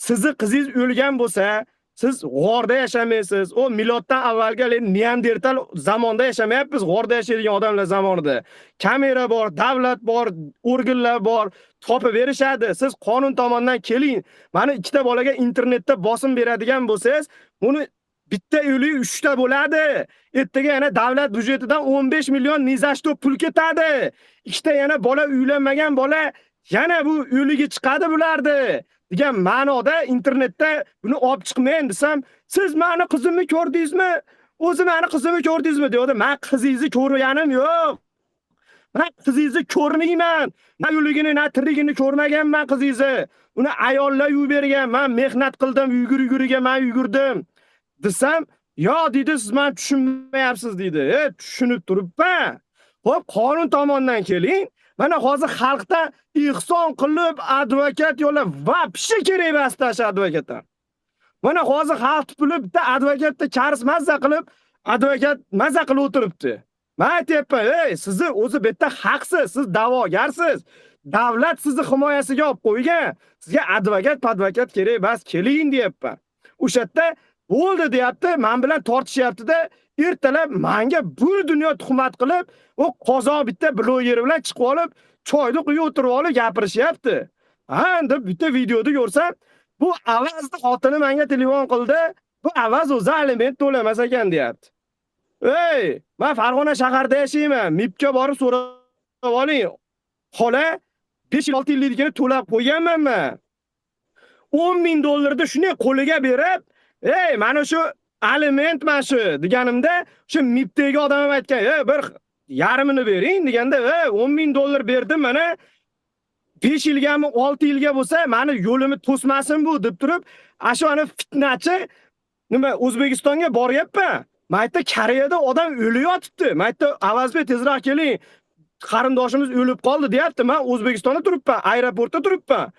sizni qizingiz o'lgan bo'lsa, siz g'orda yashamaysiz. O miloddan avvalgi Neandertal zamonda yashamayapmiz, g'orda yashaydigan odamlar zamonida. Kamera bor, davlat bor, organlar bor, topib berishadi. Siz qonun tomonidan keling. Mana ikkita bolaga internetda bosim beradigan bo'lsangiz, buni bitta o'lik 3 ta bo'ladi. Ertaga yana davlat byudjetidan 15 million nizashto pul ketadi. Ikkita yana bola uylanmagan bola yana bu o'ligi chiqadi bulardi. degan ma'noda internetda buni olib chiqmayin desam, siz meni qizimni ko'rdingizmi? O'zi meni qizimni ko'rdingizmi deydi. Men qizingizni ko'rganim yo'q. Men qizingizni ko'rmayman. Na yo'ligini, na tirigini ko'rmaganman qizingizni. Uni ayollar yuvib bergan. Men mehnat qildim, yuguriga men yugurdim. Desam, "Yo" dedi, "siz meni tushunmayapsiz" dedi. Tushunib turibman. Xo'p, qonun tomonidan keling. Mana hozir xalqda ihson qilib advokat yo'lab vapshe kerak emas tash advokatdan. Mana hozir xalq puli bitta advokatda karis mazza qilib, advokat mazza qilib o'tiribdi. Men aytyapman, "Ey, sizni o'zi bitta haqsiz, siz da'vogarsiz. Davlat sizni himoyasiga olib qo'ygan. Sizga advokat kerak emas, keling" deyapman. O'sha yerda bo'ldi deyapti, men bilan tortishyapti-da, ertalab menga bir dunyo tuhmat qilib, o qozoq bitta bloger bilan chiqib olib, choyni quyib o'tirib olib gapirishyapti. Ha, deb bitta videoda ko'rsam, bu Avazning xotini menga telefon qildi. Bu Avaz o'zi aliment to'lamas ekan deyapti. Ey, men Farg'ona shaharda yashayman. MIPga borib so'rab oling. Xola 5-6 yilligini to'lab qo'yganman men. $10,000 shunday qo'liga berib, "Ey, mana shu aliment mana shu" deganimda, shu MIPdagi odam aytgan, bir yarmini bering" deganda, $10,000 berdim mana 5 yilgami, 6 yilga bo'lsa, meni yo'limni to'smasin bu deb turib, ashuni fitnachi nima O'zbekistonga boryapman. Men aytdim, Koreyada odam o'lib yotibdi. Men aytdim, "Avazbek tezroq keling. Qarindoshimiz o'lib qoldi" deyapti. Men O'zbekistonda turibman, aeroportda turibman.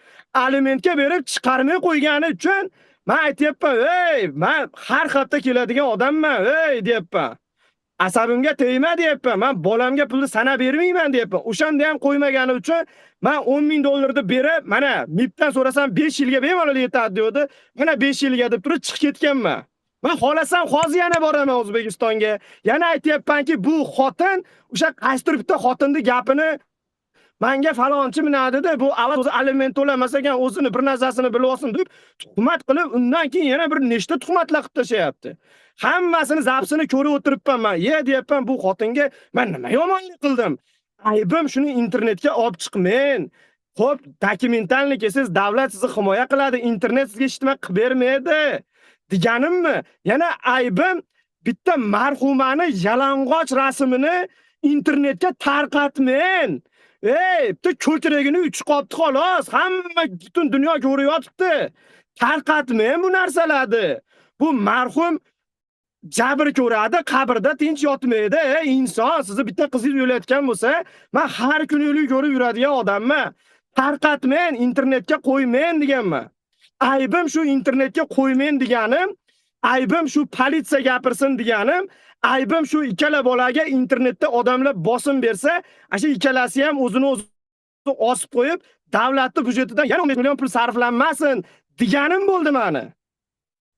Alimentga berib chiqarmay qo'ygani uchun men aytyapman, "Ey, men har hafta keladigan odamman, ey" deyapman. Asabimga tegma deyapman. Men bolamga pulni sanab bermayman deyapman. O'shanda ham qo'ymagani uchun men $10,000 ni berib, mana MIPdan so'rasam 5 yilga bemalol yetadi deydi. Mana 5 yilga deb turib chiqib ketganman. Men xohlasam hozir yana boraman O'zbekistonga. Yana aytyapmanki, bu xotin o'sha qaysidir bitta xotinning gapini menga falonchi mina dedi, bu Avaz o'zi aliment to'lamas ekan, o'zini bir narsasini bilib olsin deb tuhmat qilib, undan keyin yana bir nechta tuhmatlar qilib tashayapti. Hammasini zapsini ko'rib o'tiribman men. Deyapman, bu xotinga men nima yomonlik qildim? Aybim shuni internetga olib chiqmen. Xo'p, dokumentalni kelsangiz davlat sizni himoya qiladi, internet sizga hech nima qilib bermaydi. Deganimmi? Yana aybim bitta marhumani yalang'och rasmini internetga tarqatmen. bitta ko'kragini uchib qolibdi xolos. Hamma butun dunyo ko'ryapti. Tarqatmang bu narsalarni. Bu marhum jabr ko'radi, qabrda tinch yotmaydi. Inson, sizni bitta qizingiz o'layotgan bo'lsa, men har kuni o'lik ko'rib yuradigan odamman. Tarqatmang, internetga qo'ymang deganman. Aybim shu internetga qo'ymang deganim, aybim shu politsiya gapirsin deganim, aybim shu ikkala bolaga internetda odamlar bosim bersa, o'sha ikkalasi ham o'zini o'zi osib qo'yib, davlatning byudjetidan yana 15 million pul sarflanmasin deganim bo'ldi meni.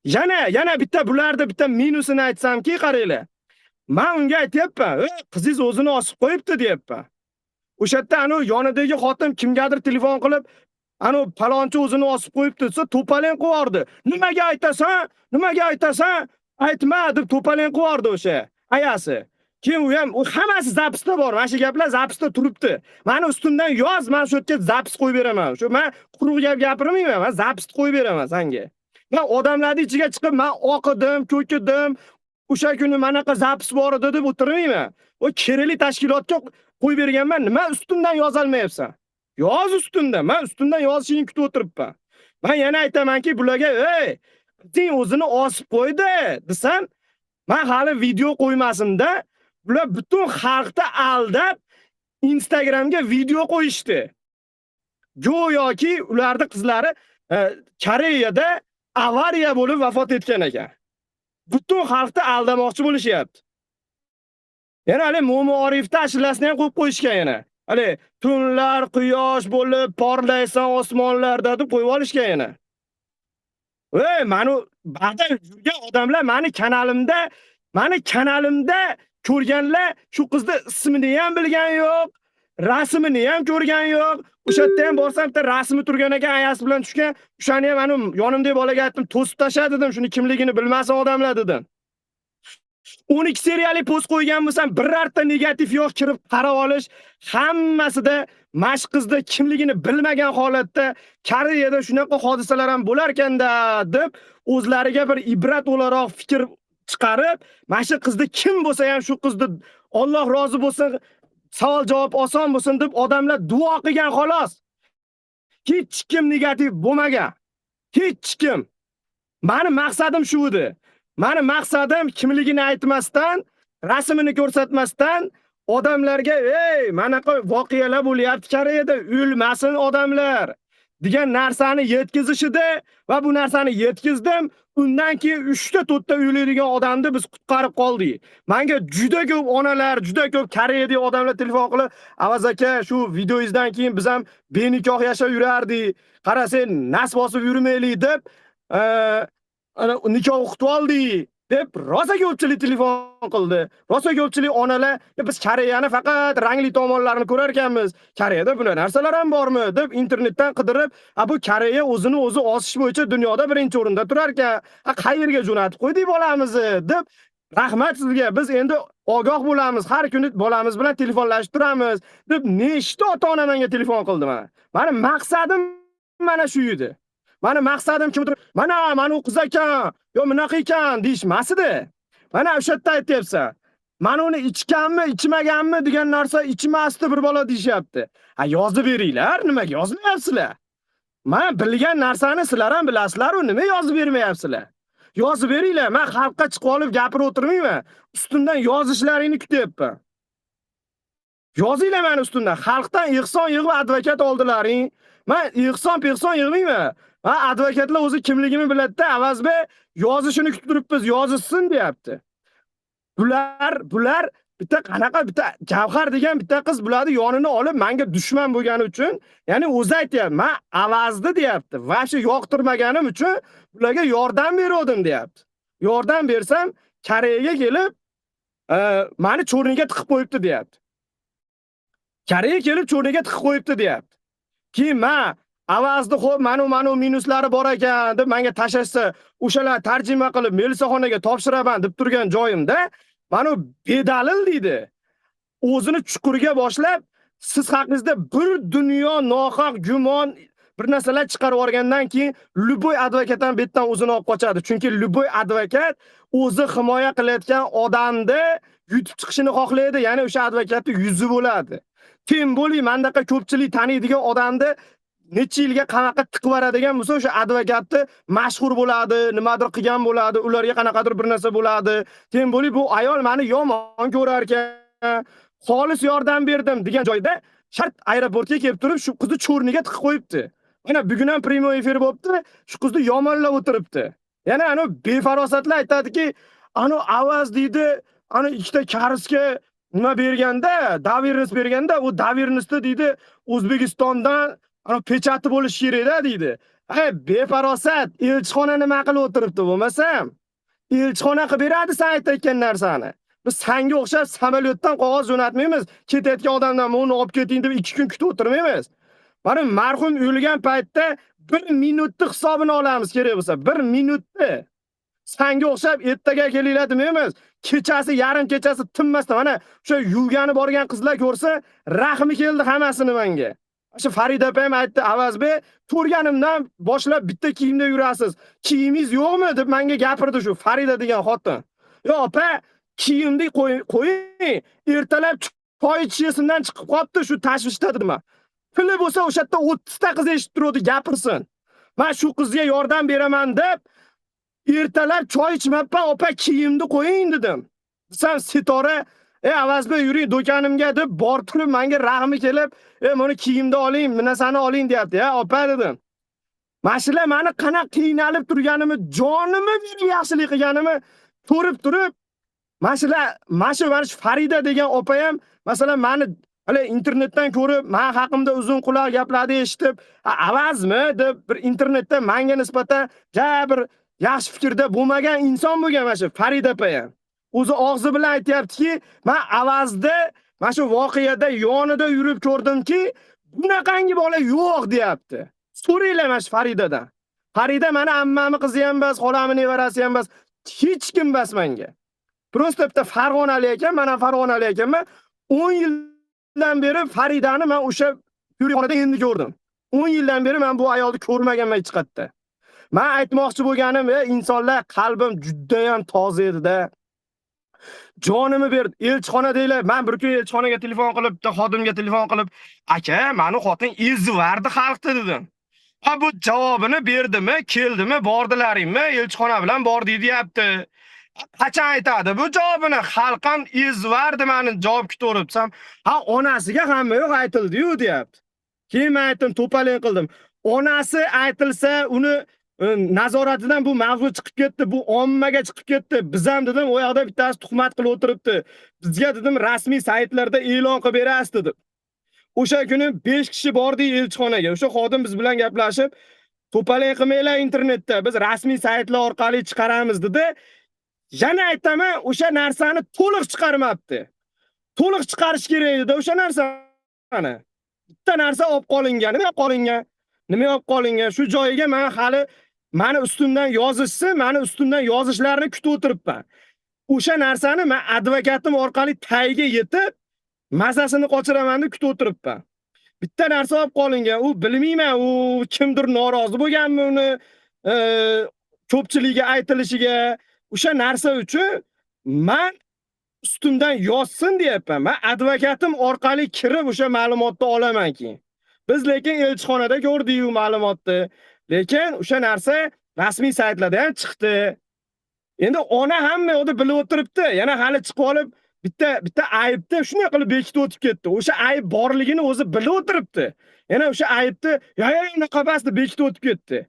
Yana bitta bularda bitta minusini aytsamki, qaranglar. Men unga aytayapman, qizingiz o'zini osib qo'yibdi deyapman. O'sha yerda yonidagi xotin kimgadir telefon qilib, palonchi o'zini osib qo'yibdi desa, to'paleng qo'yordi. Nimaga aytasan? Nimaga aytasan? Aytma deb to'paleng qo'yordi o'sha ayasi. Keyin u ham hammasi zapisda bor. Mana shu gaplar zapisda turibdi. Meni ustimdan yoz, men shu yerga zapis qo'yib beraman. Shu men quruq gap gapirmayman, men zapisni qo'yib beraman senga. Men odamlarning ichiga chiqib, men o'qidim, ko'kidim, o'sha kuni manaqa zapis bor edi deb o'tirmayman. O kerakli tashkilotga qo'yib berganman. Nima ustimdan yoza olmayapsan? Yoz ustimdan. Men ustimdan yozishingni kutib o'tiribman. Men yana aytamanki, bularga, "Sen o'zini osib qo'ydi" desam, men hali video qo'ymasimda, bular butun xalqni aldab Instagramga video qo'yishdi. Go'yoki ularning qizlari Koreyada avariya bo'lib vafot etgan ekan. Butun xalqni aldamoqchi bo'lishyapti. Yana hali Mo'min Orifda ashlasini ham qo'yib qo'yishgan yana. Hali tunlar quyosh bo'lib porlaysan osmonlarda deb qo'yib olishgan yana. Meni ba'da yurgan odamlar meni kanalimda ko'rganlar shu qizni ismini ham bilgan yo'q, rasmini ham ko'rgan yo'q. O'sha yerda ham borsam, bitta rasmi turgan ekan, ayasi bilan tushgan. O'shani ham yonimdagi bolaga aytdim, to'sib tashlad dedim, shuni kimligini bilmasin odamlar dedim. 12 seriyali post qo'ygan bo'lsam, birorta negativ yo'q, kirib qarab olish, hammasida mash qizni kimligini bilmagan holatda Koreyada shunaqa hodisalar ham bo'lar ekanda deb o'zlariga bir ibrat o'laroq fikr chiqarib, mana shu qizni kim bo'lsa ham shu qizni Alloh rozi bo'lsin, savol javob oson bo'lsin deb odamlar duo qilgan xolos. Hech kim negativ bo'lmagan. Hech kim. Meni maqsadim shu edi. Meni maqsadim kimligini aytmasdan, rasmini ko'rsatmasdan odamlarga, manaqa voqealar bo'lyapti Koreyada, o'lmasin odamlar degan narsani yetkizish edi va bu narsani yetkizdim. Undan keyin 3 ta 4 ta o'laydigan odamni biz qutqarib qoldik. Menga juda ko'p onalar, juda ko'p Koreyadagi odamlar telefon qilib, "Avaz aka, shu videoingizdan keyin biz ham benikoh yashab yurardik. Qara sen nas bosib yurmaylik" deb nikoh o'qitib oldik deb rosa ko'pchilik telefon qildi. Rosa ko'pchilik onalar, biz Koreyani faqat rangli tomonlarini ko'rar ekanmiz. Koreyada bular narsalar ham bormi deb internetdan qidirib, bu Koreya o'zini o'zi osish bo'yicha dunyoda birinchi o'rinda turar ekan. Qayerga jo'natib qo'ydik bolamizni deb, rahmat sizga. Biz endi ogoh bo'lamiz. Har kuni bolamiz bilan telefonlashib turamiz deb nechta ota-ona menga telefon qildi mana. Meni maqsadim mana shu edi. Meni maqsadim kim turib, mana u qiz ekan, yo bunaqa ekan deyishmasdi. Mana o'sha yerda aytayapsan. Mana uni ichganmi, ichmaganmi degan narsa ichmasdi bir bola deyapti. Yozib beringlar, nimaga yozmayapsizlar? Men bilgan narsani sizlar ham bilasizlar-ku, nima yozib bermayapsizlar? Yozib beringlar, men xalqqa chiqib olib gapirib o'tirmayman. Ustimdan yozishlaringni kutyapman. Yozinglar meni ustimdan. Xalqdan ehson yig'ib advokat oldilaring. Men ehson yig'mayman. Advokatlar o'zi kimligini biladi-da, Avazbek yozishini kutib turibmiz, yozishsin deyapti. Bular bitta Javhar degan bitta qiz bularni yonini olib menga dushman bo'lgani uchun, ya'ni o'zi aytayapti, men Avazni deyapti. Va shu yoqtirmaganim uchun bularga yordam berdim deyapti. Yordam bersam Koreyaga kelib meni cho'rniga tiqib qo'yibdi deyapti. Koreyaga kelib cho'rniga tiqib qo'yibdi deyapti. Keyin men Avazni xo'p, mana minuslari bor ekan deb menga tashashsa, o'shalar tarjima qilib melisaxonaga topshiraman deb turgan joyimda, mana bedalil deydi. O'zini chuqurga boshlab, siz haqingizda bir dunyo nohaq gumon bir narsalar chiqarib o'rgandan keyin Luboy advokatdan betdan o'zini olib qochadi. Chunki Luboy advokat o'zi himoya qilayotgan odamni yutib chiqishini xohlaydi, ya'ni o'sha advokatning yuzi bo'ladi. Teng bo'ling, mendaqa ko'pchilik taniydigan odamni necha yilga qanaqa tiqib yuboradigan bo'lsa, o'sha advokatni mashhur bo'ladi, nimadir qilgan bo'ladi, ularga qanaqadir bir narsa bo'ladi. Teng bo'ling, bu ayol meni yomon ko'rar ekan, xolis yordam berdim degan joyda shart aeroportga kelib turib, shu qizni cho'rniga tiqib qo'yibdi. Mana bugun ham prямой efir bo'libdi, shu qizni yomonlab o'tiribdi. Yana ana befarosatlar aytadiki, ana avaz deydi, ana ikkita karisga nima berganda, davirnis berganda, u davirnisni deydi O'zbekistondan ana pechati bo'lishi kerak-da deydi. Befarosat, elchixona nima qilib o'tiribdi bo'lmasam? Elchixona qilib beradi sen aytayotgan narsani. Biz senga o'xshab samolyotdan qog'oz jo'natmaymiz. Ketayotgan odamdan uni olib keting deb 2 kun kutib o'tirmaymiz. Mana marhum o'lgan paytda 1 minutni hisobini olamiz kerak bo'lsa, 1 minutni. Senga o'xshab ertaga kelinglar demaymiz. Kechasi, yarim kechasi tinmasdan mana o'sha yuvgani borgan qizlar ko'rsa, rahmi keldi hammasini menga. Shu Farida opam aytdi, Avazbek, ko'rganimdan boshlab bitta kiyimda yurasiz. Kiyimingiz yo'qmi deb menga gapirdi shu Farida degan xotin. Yo opa, kiyimni qo'ying. Ertalab choy ichishimdan chiqib qopti shu tashvishda dedim. Puli bo'lsa o'sha yerda 30 ta qiz eshitib turadi, gapirsin. Men shu qizga yordam beraman deb ertalab choy ichmabman, opa kiyimni qo'ying dedim. Desam Sitora, Avazbek yuring do'konimga deb borib turib menga rahmi kelib, "Meni kiyimni oling, narsani oling" deyapti. "Ya opa" dedim. Mashina meni qanaqa qiynalib turganimni, jonimni berib yaxshilik qilganimni ko'rib turib, mana shu Farida degan opa ham masalan meni hali internetdan ko'rib, men haqimda uzun quloq gaplarni eshitib, "Avazmi?" deb bir internetda menga nisbatan bir yaxshi fikrda bo'lmagan inson bo'lgan mana shu Farida opa ham. O'zi og'zi bilan aytayaptiki, "Men Avazda mana shu voqeada yonida yurib ko'rdimki, bunaqangi bola yo'q" deyapti. So'raylar mana shu Faridadan. Farida meni ammami qizi ham emas, xolamning nevarasi ham emas, hech kim emas menga. Prosta bitta Farg'onalik ekan, men ham Farg'onalik ekanman. 10 yildan beri Faridani men o'sha yo'riqxonada endi ko'rdim. 10 yildan beri men bu ayolni ko'rmaganman hech qayerda. Men aytmoqchi bo'lganim, insonlar qalbim juda ham toza edi-da. Jonimni berdi. Elchixona deylar. Men bir kun elchixonaga telefon qilib, bitta xodimga telefon qilib, "Aka, meni xotin ezvardi xalqda" dedim. Bu javobini berdimi, keldimi, bordilaringmi, elchixona bilan bordik deyapti. Qachon aytadi bu javobini? Xalq ham ezvardi meni javob kutaveribsam, onasiga hamma yo'q aytildi-yu deyapti. Keyin men aytdim, to'palin qildim. Onasi aytilsa, uni nazoratidan bu mavzu chiqib ketdi, bu ommaga chiqib ketdi. Biz ham dedim, o yoqda bittasi tuhmat qilib o'tiribdi. Bizga dedim, rasmiy saytlarda e'lon qilib berasiz dedim. O'sha kuni 5 kishi bordik elchixonaga. O'sha xodim biz bilan gaplashib, "To'palin qilmanglar internetda, biz rasmiy saytlar orqali chiqaramiz" dedi. Yana aytaman, o'sha narsani to'liq chiqarmabdi. To'liq chiqarish kerak edi o'sha narsani. Bitta narsa olib qolingan. Nima olib qolingan? Nima olib qolingan? Shu joyiga men hali meni ustimdan yozishsa, meni ustimdan yozishlarini kutib o'tiribman. O'sha narsani men advokatim orqali tagiga yetib, mazasini qochiraman deb kutib o'tiribman. Bitta narsa olib qolingan. U bilmayman, u kimdir norozi bo'lganmi uni ko'pchilikga aytilishiga. O'sha narsa uchun men ustimdan yozsin deyapman. Men advokatim orqali kirib o'sha ma'lumotni olaman keyin. Biz lekin elchixonada ko'rdik u ma'lumotni. Lekin o'sha narsa rasmiy saytlarda ham chiqdi. Endi ona hamma yo'qda bilib o'tiribdi. Yana hali chiqib olib bitta aybni shunday qilib bekitib o'tib ketdi. O'sha ayb borligini o'zi bilib o'tiribdi. Yana o'sha aybni unaqa emas deb bekitib o'tib ketdi.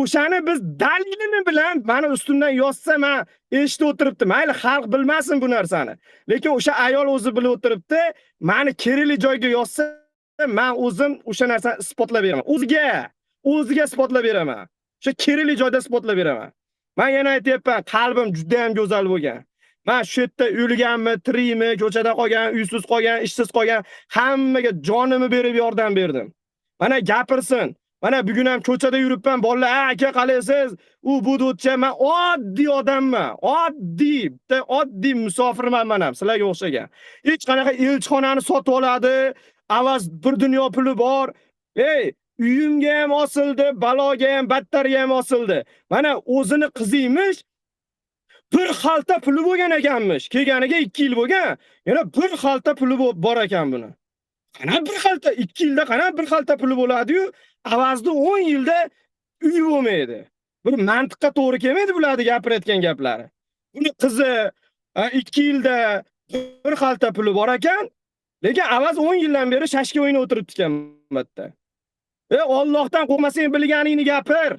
O'shani biz dalilini bilan meni ustimdan yozsa, men eshitib o'tiribdi. Mayli xalq bilmasin bu narsani. Lekin o'sha ayol o'zi bilib o'tiribdi. Meni kerakli joyga yozsa, men o'zim o'sha narsani isbotlab beraman. O'ziga isbotlab beraman. O'sha kerakli joyda isbotlab beraman. Men yana aytayapman, qalbim juda ham go'zal bo'lgan. Men shu yerda o'lganmi, tirikmi, ko'chada qolgan, uysiz qolgan, ishsiz qolgan hammaga jonimni berib yordam berdim. Mana gapirsin. Mana bugun ham ko'chada yuribman, bolalar, "Aka qalaysiz?" Bu do'tcha, men oddiy odamman. Oddiy musofirman men ham, sizlarga o'xshagan. Hech qanaqa elchixonani sotib oladi, avaz bir dunyo puli bor. Uyimga ham osildi, baloga ham, battarga ham osildi. Mana o'zini qiziymish, bir xalta puli bo'lgan ekanmish. Kelganiga 2 yil bo'lgan. Yana bir xalta puli bor ekan buni. qana bir xalta 2 yilda qana bir xalta puli bo'ladi-yu, avazda 10 yilda uy bo'lmaydi. Bir mantiqqa to'g'ri kelmaydi bularni gapirayotgan gaplari. Uni qizi 2 yilda bir xalta puli bor ekan, lekin avaz 10 yildan beri shashka o'ynab o'tiribdi ekan bu yerda. Allohdan qo'rqmasang bilganingni gapir.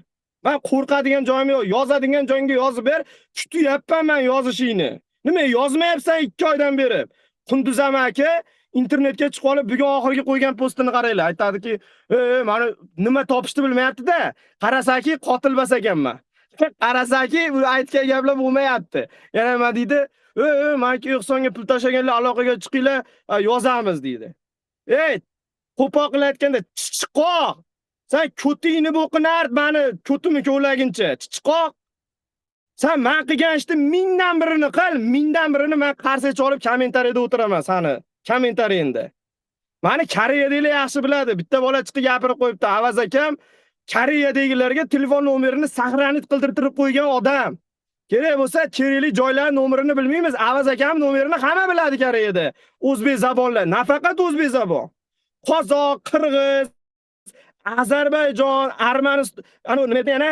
Men qo'rqadigan joyim yo'q. Yozadigan joyingga yozib ber. Kutyapman men yozishingni. Nima yozmayapsan 2 oydan beri? Qunduzam aka internetga chiqib olib, bugun oxirgi qo'ygan postini qaranglar. Aytadiki, "Meni nima topishni bilmayapti-da. Qarasaki qotil bas ekanman." Qarasaki bu aytgan gaplar bo'lmayapti. Yana nima deydi? Menga Ehsonga pul tashlaganlar aloqaga chiqinglar, yozamiz" deydi. Qo'pol qilayotganda chichiqoq. Sen ko'tingni bo'qinar, meni ko'timi ko'lagincha. Chichiqoq. Sen men qilgan ishni mingdan birini qil, mingdan birini men qarshi olib kommentariyada o'tiraman seni. Kommentariyingda. Meni Koreyadagilar yaxshi biladi. Bitta bola chiqib gapirib qo'yibdi. Avaz akam Koreyadagilarga telefon nomerini saqlanib qildirtirib qo'ygan odam. Kerak bo'lsa, kerakli joylar nomerini bilmaymiz. Avaz akam nomerini hamma biladi Koreyada. O'zbek zabonlar, nafaqat o'zbek zabon. Qozoq, Qirg'iz, Ozarbayjon, Armaniston, nima deyana?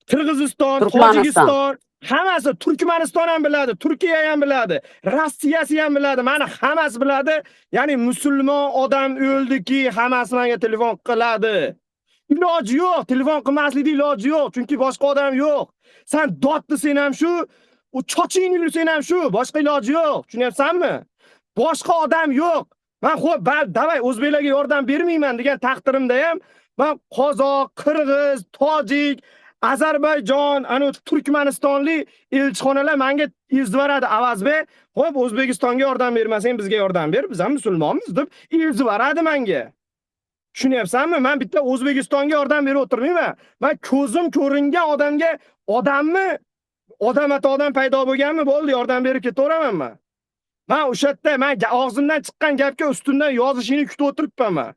Qirg'iziston, Tojikiston, hammasi Turkmaniston ham biladi, Turkiya ham biladi, Rossiyasi ham biladi, meni hammasi biladi. Ya'ni musulmon odam o'ldiki, hammasi menga telefon qiladi. Iloji yo'q, telefon qilmaslikning iloji yo'q, chunki boshqa odam yo'q. Sen dod desang ham shu, u chochingni yursang ham shu, boshqa iloji yo'q. Tushunyapsanmi? Boshqa odam yo'q. Men xo'p, davay o'zbeklarga yordam bermayman degan taqdirimda ham men Qozoq, Qirg'iz, Tojik, Ozarbayjon, Turkmanistonlik elchixonalar menga izvaradi avazbe. Xo'p, O'zbekistonga yordam bermasang bizga yordam ber, biz ham musulmonmiz deb izvaradi menga. Tushunyapsanmi? Men bitta O'zbekistonga yordam berib o'tirmayman. Men ko'zim ko'ringan odamga odammi, odam paydo bo'lganmi, bo'ldi, yordam berib ketaveraman men. Men o'sha yerda men og'zimdan chiqqan gapga ustundan yozishingni kutib o'tiribman men.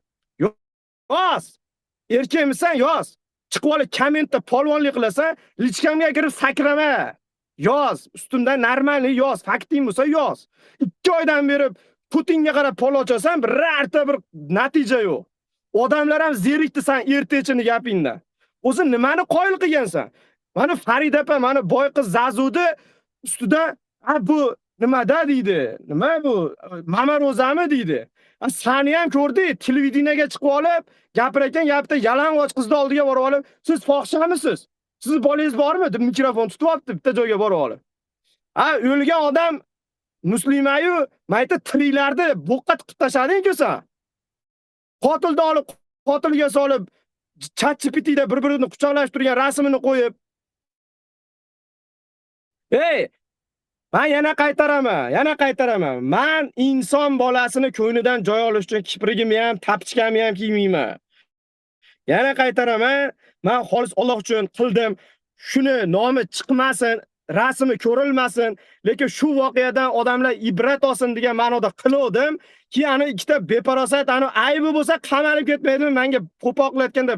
Yoz. Erkakmisan, yoz. Chiqib olib kommentda polvonlik qilasan, lichkamga kirib sakrama. Yoz, ustundan normalni yoz, fakting bo'lsa yoz. 2 oydan beri Putinga qarab pol ochasan, birorta bir natija yo'q. Odamlar ham zerikdi sen ertachini gapingdan. O'zi nimani qoyil qilgansan? Mana Farida opa, mana boy qiz Zazudi ustida, bu nimada deydi? Nima bu? Mama Ro'zami deydi. Sani ham ko'rdi, televideniyaga chiqib olib, gapirayotgan gapda yalang'och qizni oldiga borib olib, "Siz fohishamisiz? Siz bolangiz bormi?" deb mikrofon tutib olibdi bitta joyga borib olib. O'lgan odam muslimayu, mayta tiriklarni bo'qqa tiqib tashlading-ku sen. Qotilni olib, qotilga solib, ChatGPT'da bir-birini quchoqlashib turgan rasmini qo'yib. Men yana qaytaraman. Men inson bolasini ko'ngidan joy olish uchun kiprigimni ham, tapchkamni ham kiymayman. Yana qaytaraman. Men xolis Alloh uchun qildim. Shuni nomi chiqmasin, rasmi ko'rilmasin, lekin shu voqeadan odamlar ibrat olsin degan ma'noda qildim. Ki ana ikkita beparosat, aybi bo'lsa qamalib ketmaydimi menga qo'pol qilayotganda.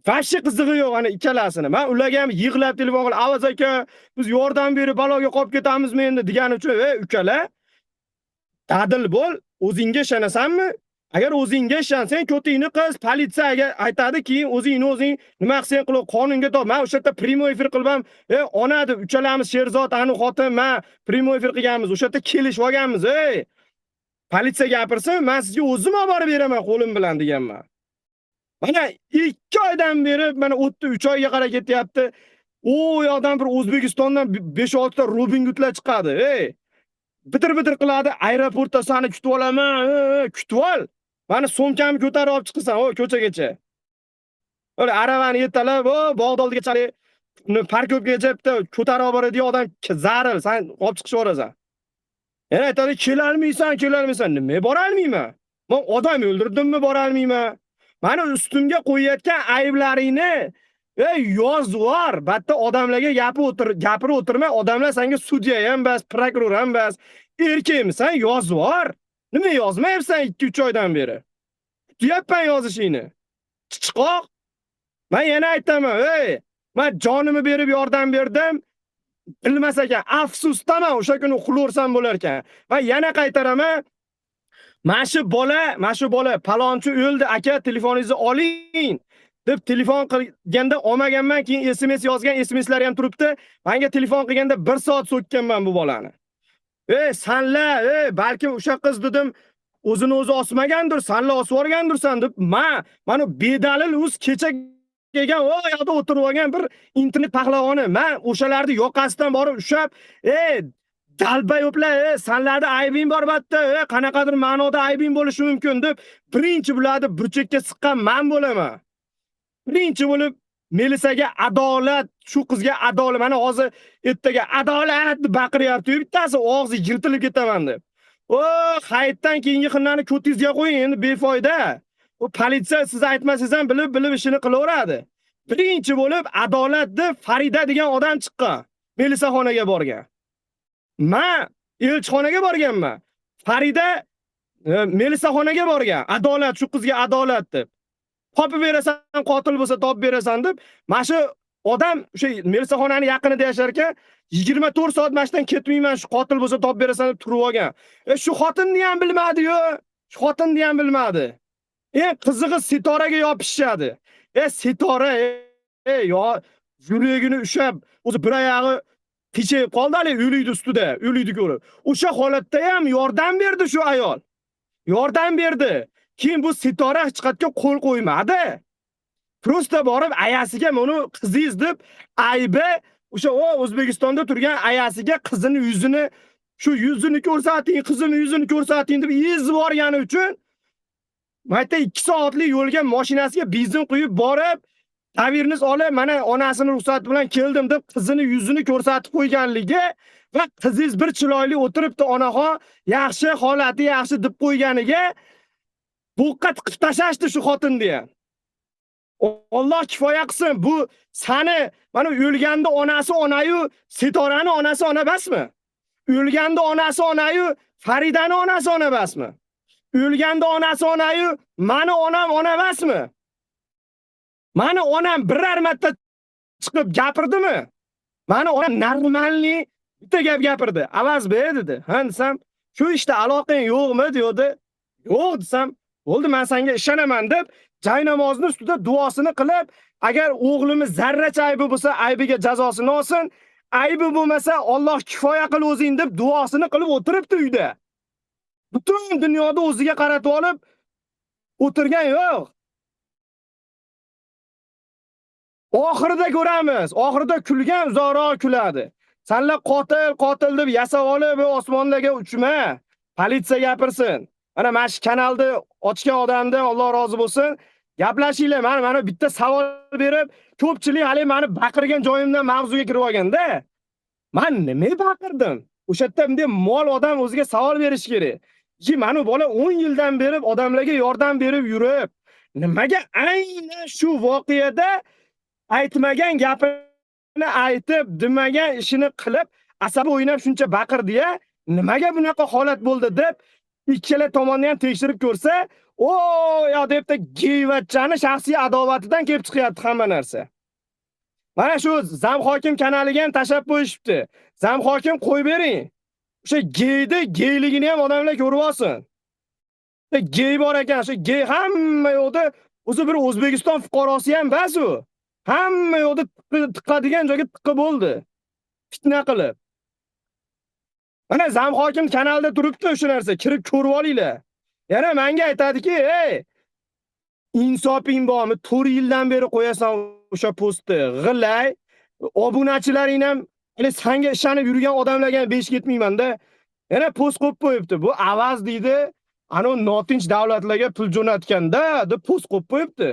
Vashi qizig'i yo'q ana ikkalasini. Men ularga ham yig'lab telefon qilib, "Avaz aka, biz yordam berib baloga qolib ketamizmi endi?" degani uchun, ukalar, dadil bo'l, o'zingga ishonasanmi? Agar o'zingga ishonsang, ko'tingni qiz, politsiyaga aytadi, keyin o'zing nima qilsang qilib qonunga top. Men o'sha yerda primoy efir qilbam, ona deb uchalamiz Sherzod, xotin, men primoy efir qilganmiz. O'sha yerda kelishib olganmiz, Politsiya gapirsin, men sizga o'zim olib borib beraman qo'lim bilan deganman. Mana 2 oydan beri mana o'tdi, 3 oyga qarab ketyapti. U yoqdan bir O'zbekistondan 5-6 ta Robin Hoodlar chiqadi. Bitir qiladi, aeroportda seni kutib olaman, kutib ol. Meni so'mkamni ko'tarib olib chiqasan, ko'chagacha. O'la aravani yetalab, bog'da oldiga chiqib, parkovkaga bitta ko'tarib olib boradigan odam zaril, sen olib chiqishaverasan. Yana aytadi, kelalmaysan. Nima bora olmayman? Men odam o'ldirdimmi, bora olmayman? Meni ustimga qo'yayotgan ayblaringni yozvor. Batta odamlarga gapirib o'tirma. Odamlar senga sudya ham bas, prokuror ham bas. Erkakmisan, yozvor. Nima yozmayapsan 2-3 oydan beri? Kutyapman yozishingni. Chichiqoq. Men yana aytaman, men jonimni berib yordam berdim. Bilmas ekan, afsusdaman o'sha kuni xulorsam bo'lar ekan. Men yana qaytaraman. Mana shu bola palonchi o'ldi, aka telefoningizni oling deb telefon qilganda olmaganman, keyin SMS yozgan, SMSlar ham turibdi. Menga telefon qilganda 1 soat so'kkanman bu bolani. Sanlar, balkim o'sha qiz dedim, o'zini o'zi osmagandir, sanlar osib yuborgandirsan deb, mana bedalil o'z kecha kelgan, o yoqda o'tirib olgan bir internet pahlavoni. Men o'shalarni yoqasidan borib ushab, dalba yo'plar, sanlarda aybing bor batda, qanaqadir ma'noda aybing bo'lishi mumkin deb, birinchi bularni burchakka siqqan men bo'laman. Birinchi bo'lib Melisaga adolat, shu qizga adolat, mana hozir ertaga adolat deb baqiryapti, bittasi og'zi yirtilib ketaman deb. Hayitdan keyingi xillarni ko'tingizga qo'ying, endi befoyda. Politsiya siz aytmasangiz ham bilib ishini qilaveradi. Birinchi bo'lib adolat deb Farida degan odam chiqqan. Melisa xonaga borgan. Men elchixonaga borganman. Farida Melisa xonaga borgan. Adolat, shu qizga adolat deb. Topib berasan, qotil bo'lsa topib berasan deb, mana shu odam o'sha Melisa xonaning yaqinida yashar ekan, 24 soat mashdan ketmayman, shu qotil bo'lsa topib berasan deb turib olgan. Shu xotinni ham bilmadi-yu. Shu xotinni ham bilmadi. Qizig'i Sitoraga yopishadi. Sitora, yo yuragini ushab, o'zi bir oyog'i tichib qoldi, o'liydi ustida, o'liydi ko'rib. O'sha holatda ham yordam berdi shu ayol. Yordam berdi. Keyin bu Sitora chiqatga qo'l qo'ymadi. Prosta borib ayasiga buni qizingiz deb aybi o'sha O'zbekistonda turgan ayasiga qizining yuzini, shu yuzini ko'rsating, qizining yuzini ko'rsating deb ezib borgani uchun mayta 2 soatlik yo'lga mashinasiga benzin quyib borib, ta'viriniz olib, mana onasining ruxsati bilan keldim deb qizining yuzini ko'rsatib qo'yganligi va qizingiz bir chiroyli o'tiribdi, onaxon, yaxshi, holati yaxshi deb qo'yganiga buqqa tiqib tashashdi shu xotinni ham. Alloh kifoya qilsin. Bu sani mana o'lganda onasi onayu Sitorani onasi ona emasmi? O'lganda onasi onayu Faridani onasi ona emasmi? O'lganda onasi onayu meni onam ona emasmi? Meni onam biror marta chiqib gapirdimi? Meni onam normalniy bitta gap gapirdi. Avaz ber dedi. Ha desam, shu ishda aloqang yo'qmi dedi. Yo'q desam, bo'ldi, men senga ishonaman deb joy namozni ustida duosini qilib, agar o'g'limiz zarracha aybi bo'lsa, aybiga jazosini olsin, aybi bo'lmasa Alloh kifoya qil o'zing deb duosini qilib o'tiribdi uyda. Butun dunyoda o'ziga qaratib olib o'tirgan yo'q. Oxirida ko'ramiz. Oxirida kulgan uzoqroq kuladi. Senlar qotil deb yasab olib osmonlarga uchma. Politsiya gapirsin. Mana shu kanalni ochgan odamdan Alloh rozi bo'lsin. Gaplashinglar. Mana bitta savol berib, ko'pchilik hali meni baqirgan joyimdan mavzuga kirib olganda, men nima baqirdim? O'sha yerda bunday mol odam o'ziga savol berish kerak. Mana bola 10 yildan beri odamlarga yordam berib yurib, nimaga aynan shu voqeada aytmagan gapini aytib, demagan ishini qilib, asabi o'ynab shuncha baqirdi-ya? Nimaga bunaqa holat bo'ldi deb ikkala tomonni ham tekshirib ko'rsa, yo debda geyvachchani shaxsiy adovatidan kelib chiqyapti hamma narsa. Mana shu Zamhokim kanaliga ham tashab qo'yishibdi. Zamhokim qo'y bering. O'sha geyligini ham odamlar ko'rib olsin. Gey bor ekan, shu gey hamma yo'qda o'zi bir O'zbekiston fuqarosi ham emas u. Hamma yo'qda tiqadigan joyga tiqib bo'ldi. Fitna qilib. Mana Zamhokim kanalida turibdi o'sha narsa, kirib ko'rib olinglar. Yana menga aytadiki, insofing bormi? 4 yildan beri qo'yasan o'sha postni. G'illay, obunachilaring ham, senga ishonib yurgan odamlarga besh ketmayman-da. Yana post qo'yib qo'yibdi. Bu avaz deydi, ana notinch davlatlarga pul jo'natganda deb post qo'yib qo'yibdi.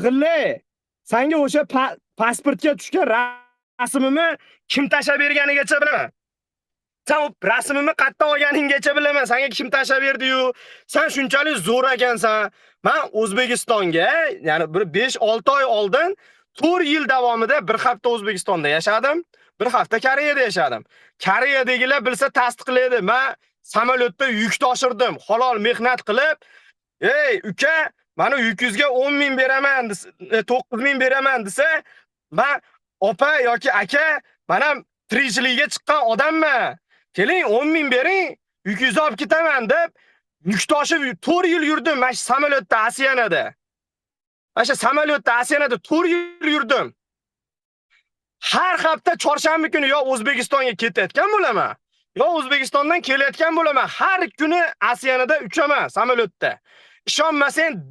G'illay, senga o'sha pasportga tushgan rasmimni kim tashab berganigacha bilaman. Sen o rasmimni qayerdan olganinggacha bilaman. Senga kim tashab berdi-yu? Sen shunchalik zo'r ekansan. Men O'zbekistonga, ya'ni bir 5-6 oy oldin 4 yil davomida bir hafta O'zbekistonda yashadim, bir hafta Koreyada yashadim. Koreyadagilar bilsa tasdiqlaydi. Men samolyotda yuk toshirdim, halol mehnat qilib. Uka, mana yukingizga 10 ming beraman, 9 ming beraman desa, men opa yoki aka, men tirikchilikka chiqqan odamman. Keling 10 ming bering, yukingizni olib ketaman deb yuk toshib 4 yil yurdim mana shu samolyotda Asiyanada. Mana shu samolyotda Asiyanada 4 yil yurdim. Har hafta chorshanba kuni yo O'zbekistonga ketayotgan bo'laman, yo O'zbekistondan kelayotgan bo'laman. Har kuni Asiyanada uchaman samolyotda. Ishonmasang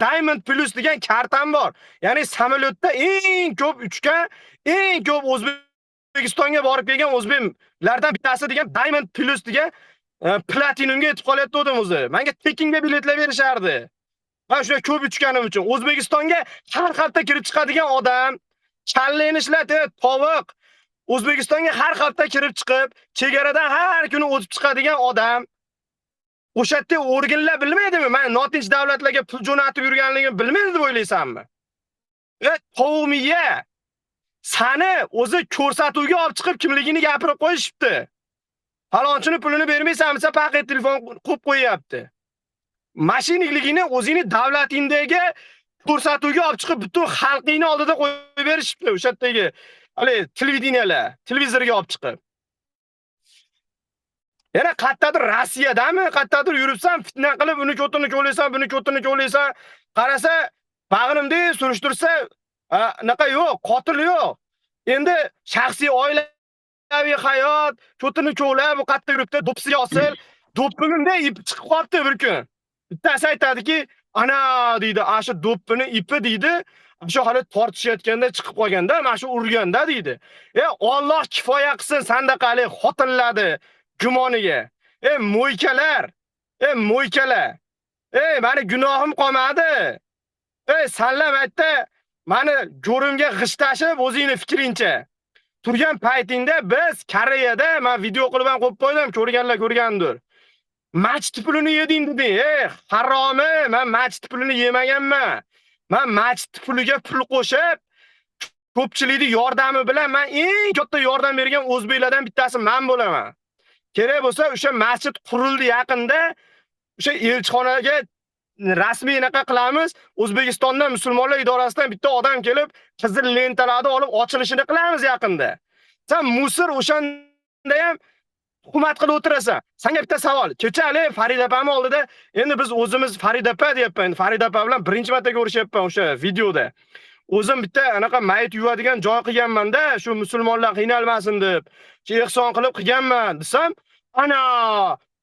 Diamond Plus degan kartam bor. Ya'ni samolyotda eng ko'p uchgan, eng ko'p O'zbekistonga borib kelgan o'zbeklardan bittasi degan Diamond Plus degan platinumga yetib qolyapti o'zim o'zi. Menga tekinga biletlar berishardi. Men shunday ko'p uchganim uchun O'zbekistonga har hafta kirib chiqadigan odam, challani ishlatib, tovuq O'zbekistonga har hafta kirib chiqib, chegaradan har kuni o'tib chiqadigan odam o'sha yerda organlar bilmaydimi? Men notinch davlatlarga pul jo'natib yurganligimni bilmaydi deb o'ylaysanmi? Tovuqmiya. Sani o'zi ko'rsatuvga olib chiqib kimligini gapirib qo'yishibdi. Falonchini pulini bermaysanmi, paket telefon qo'yib qo'yapti. Mashinlikligini o'zini davlatingdagi ko'rsatuvga olib chiqib butun xalqingni oldida qo'yib berishibdi o'sha yerdagi hali televideniyalar, televizorga olib chiqib. Yana qayerdadir Rossiyadami, qayerdadir yuribsan, fitna qilib, uni ko'tini ko'laysan, buni ko'tini ko'laysan, qarasa, bag'rimda surishtirsa, naqa yo'q, qotil yo'q. Endi shaxsiy oilaviy hayot, ko'tini ko'lab, bu qayerda yuribdi, do'ppisiga osil, do'ppimda ip chiqib qolibdi bir kun. Bittasi aytadiki, ana deydi, ana shu do'ppini ipi deydi, shu hali tortishayotganda chiqib qolganda, mana shu urganda deydi. Alloh kifoya qilsin sandaqali xotinlarni gumoniga. Mo'ykalar. Mo'ykalar. Meni gunohim qolmadi. Sanlam aytdi, meni jo'rimga g'isht tashib o'zingni fikringcha. Turgan paytingda biz Koreyada, men video qilib ham qo'yib qo'ydim, ko'rganlar ko'rgandir. Masjid pulini yeding deding. Haromi, men masjid pulini yemaganman. Men masjid puliga pul qo'shib, ko'pchilikning yordami bilan men eng katta yordam bergan o'zbeklardan bittasi men bo'laman. Kerak bo'lsa, o'sha masjid qurildi yaqinda, o'sha elchixonaga rasmiy naqa qilamiz. O'zbekistondan musulmonlar idorasidan bitta odam kelib, qizil lentalarni olib ochilishini qilamiz yaqinda. Sen musir o'shanda ham hukumat qilib o'tirasan. Senga bitta savol. Kechali Farida opam oldida, endi biz o'zimiz Farida opa deyapman. Farida opa bilan birinchi marta ko'rishyapman o'sha videoda. O'zim bitta anaqa mayit yuvadigan joy qilganman-da, shu musulmonlar qiynalmasin deb. Ehson qilib qilganman desam, ana,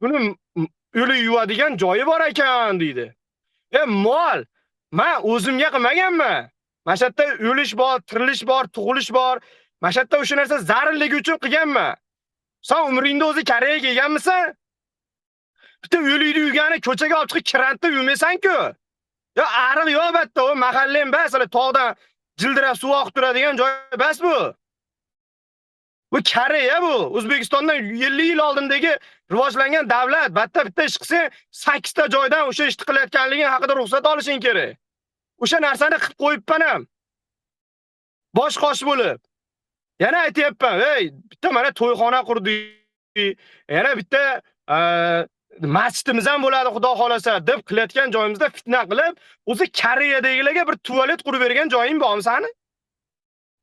buni o'li yuvadigan joyi bor ekan deydi. Mol, men o'zimga qilmaganman. Mana shu yerda o'lish bor, tirilish bor, tug'ilish bor. Mana shu yerda o'sha narsa zarurligi uchun qilganman. Sen umringda o'zi Koreyaga kelganmisan? Bitta o'likni yugani ko'chaga olib chiqib kirantda yurmaysan-ku. Ariq yo'q albatta, u mahallang bas, hali tog'dan jildirab suv oqib turadigan joy bas bu. Bu Koreya bu. O'zbekistondan 50 yil oldindagi rivojlangan davlat. Bitta ish qilsang, 8 ta joydan o'sha ishni qilayotganliging haqida ruxsat olishing kerak. O'sha narsani qilib qo'yibman ham. Bosh qosh bo'lib. Yana aytayapman, bitta mana to'yxona qurdik. Yana bitta masjidimiz ham bo'ladi, xudo xolasa deb qilayotgan joyimizda fitna qilib, o'zi Koreyadagilarga bir tualet qurib bergan joying bormi seni?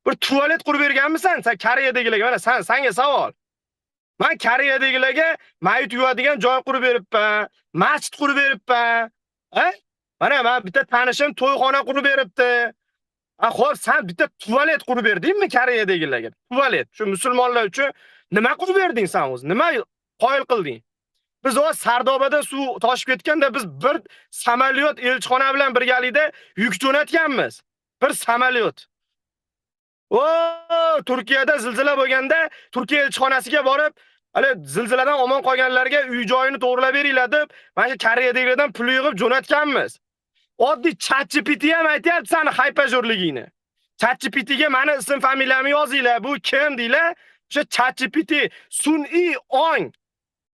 Bir tualet qurib berganmisan sen Koreyadagilarga? Mana senga savol. Men Koreyadagilarga mayit yuvadigan joy qurib beribman, masjid qurib beribman. Mana men bitta tanishim to'yxona qurib beribdi. Xo'p, sen bitta tualet qurib berdingmi Koreyadagilarga? Tualet. Shu musulmonlar uchun nima qurib berding sen o'zi? Nima qoyil qilding? Biz o Sardobada suv toshib ketganda biz bir samolyot elchixona bilan birgalikda yuk jo'natganmiz. Bir samolyot. Turkiyada zilzila bo'lganda Turkiya elchixonasiga borib, hali zilziladan omon qolganlarga uy joyini to'g'rilab beringlar deb, mana shu Koreyadagilardan pul yig'ib jo'natganmiz. Oddiy ChatGPT ham aytayapti seni haypajorligingni. ChatGPTga meni ism familiyamni yozinglar, bu kim deylar. O'sha ChatGPT sun'iy ong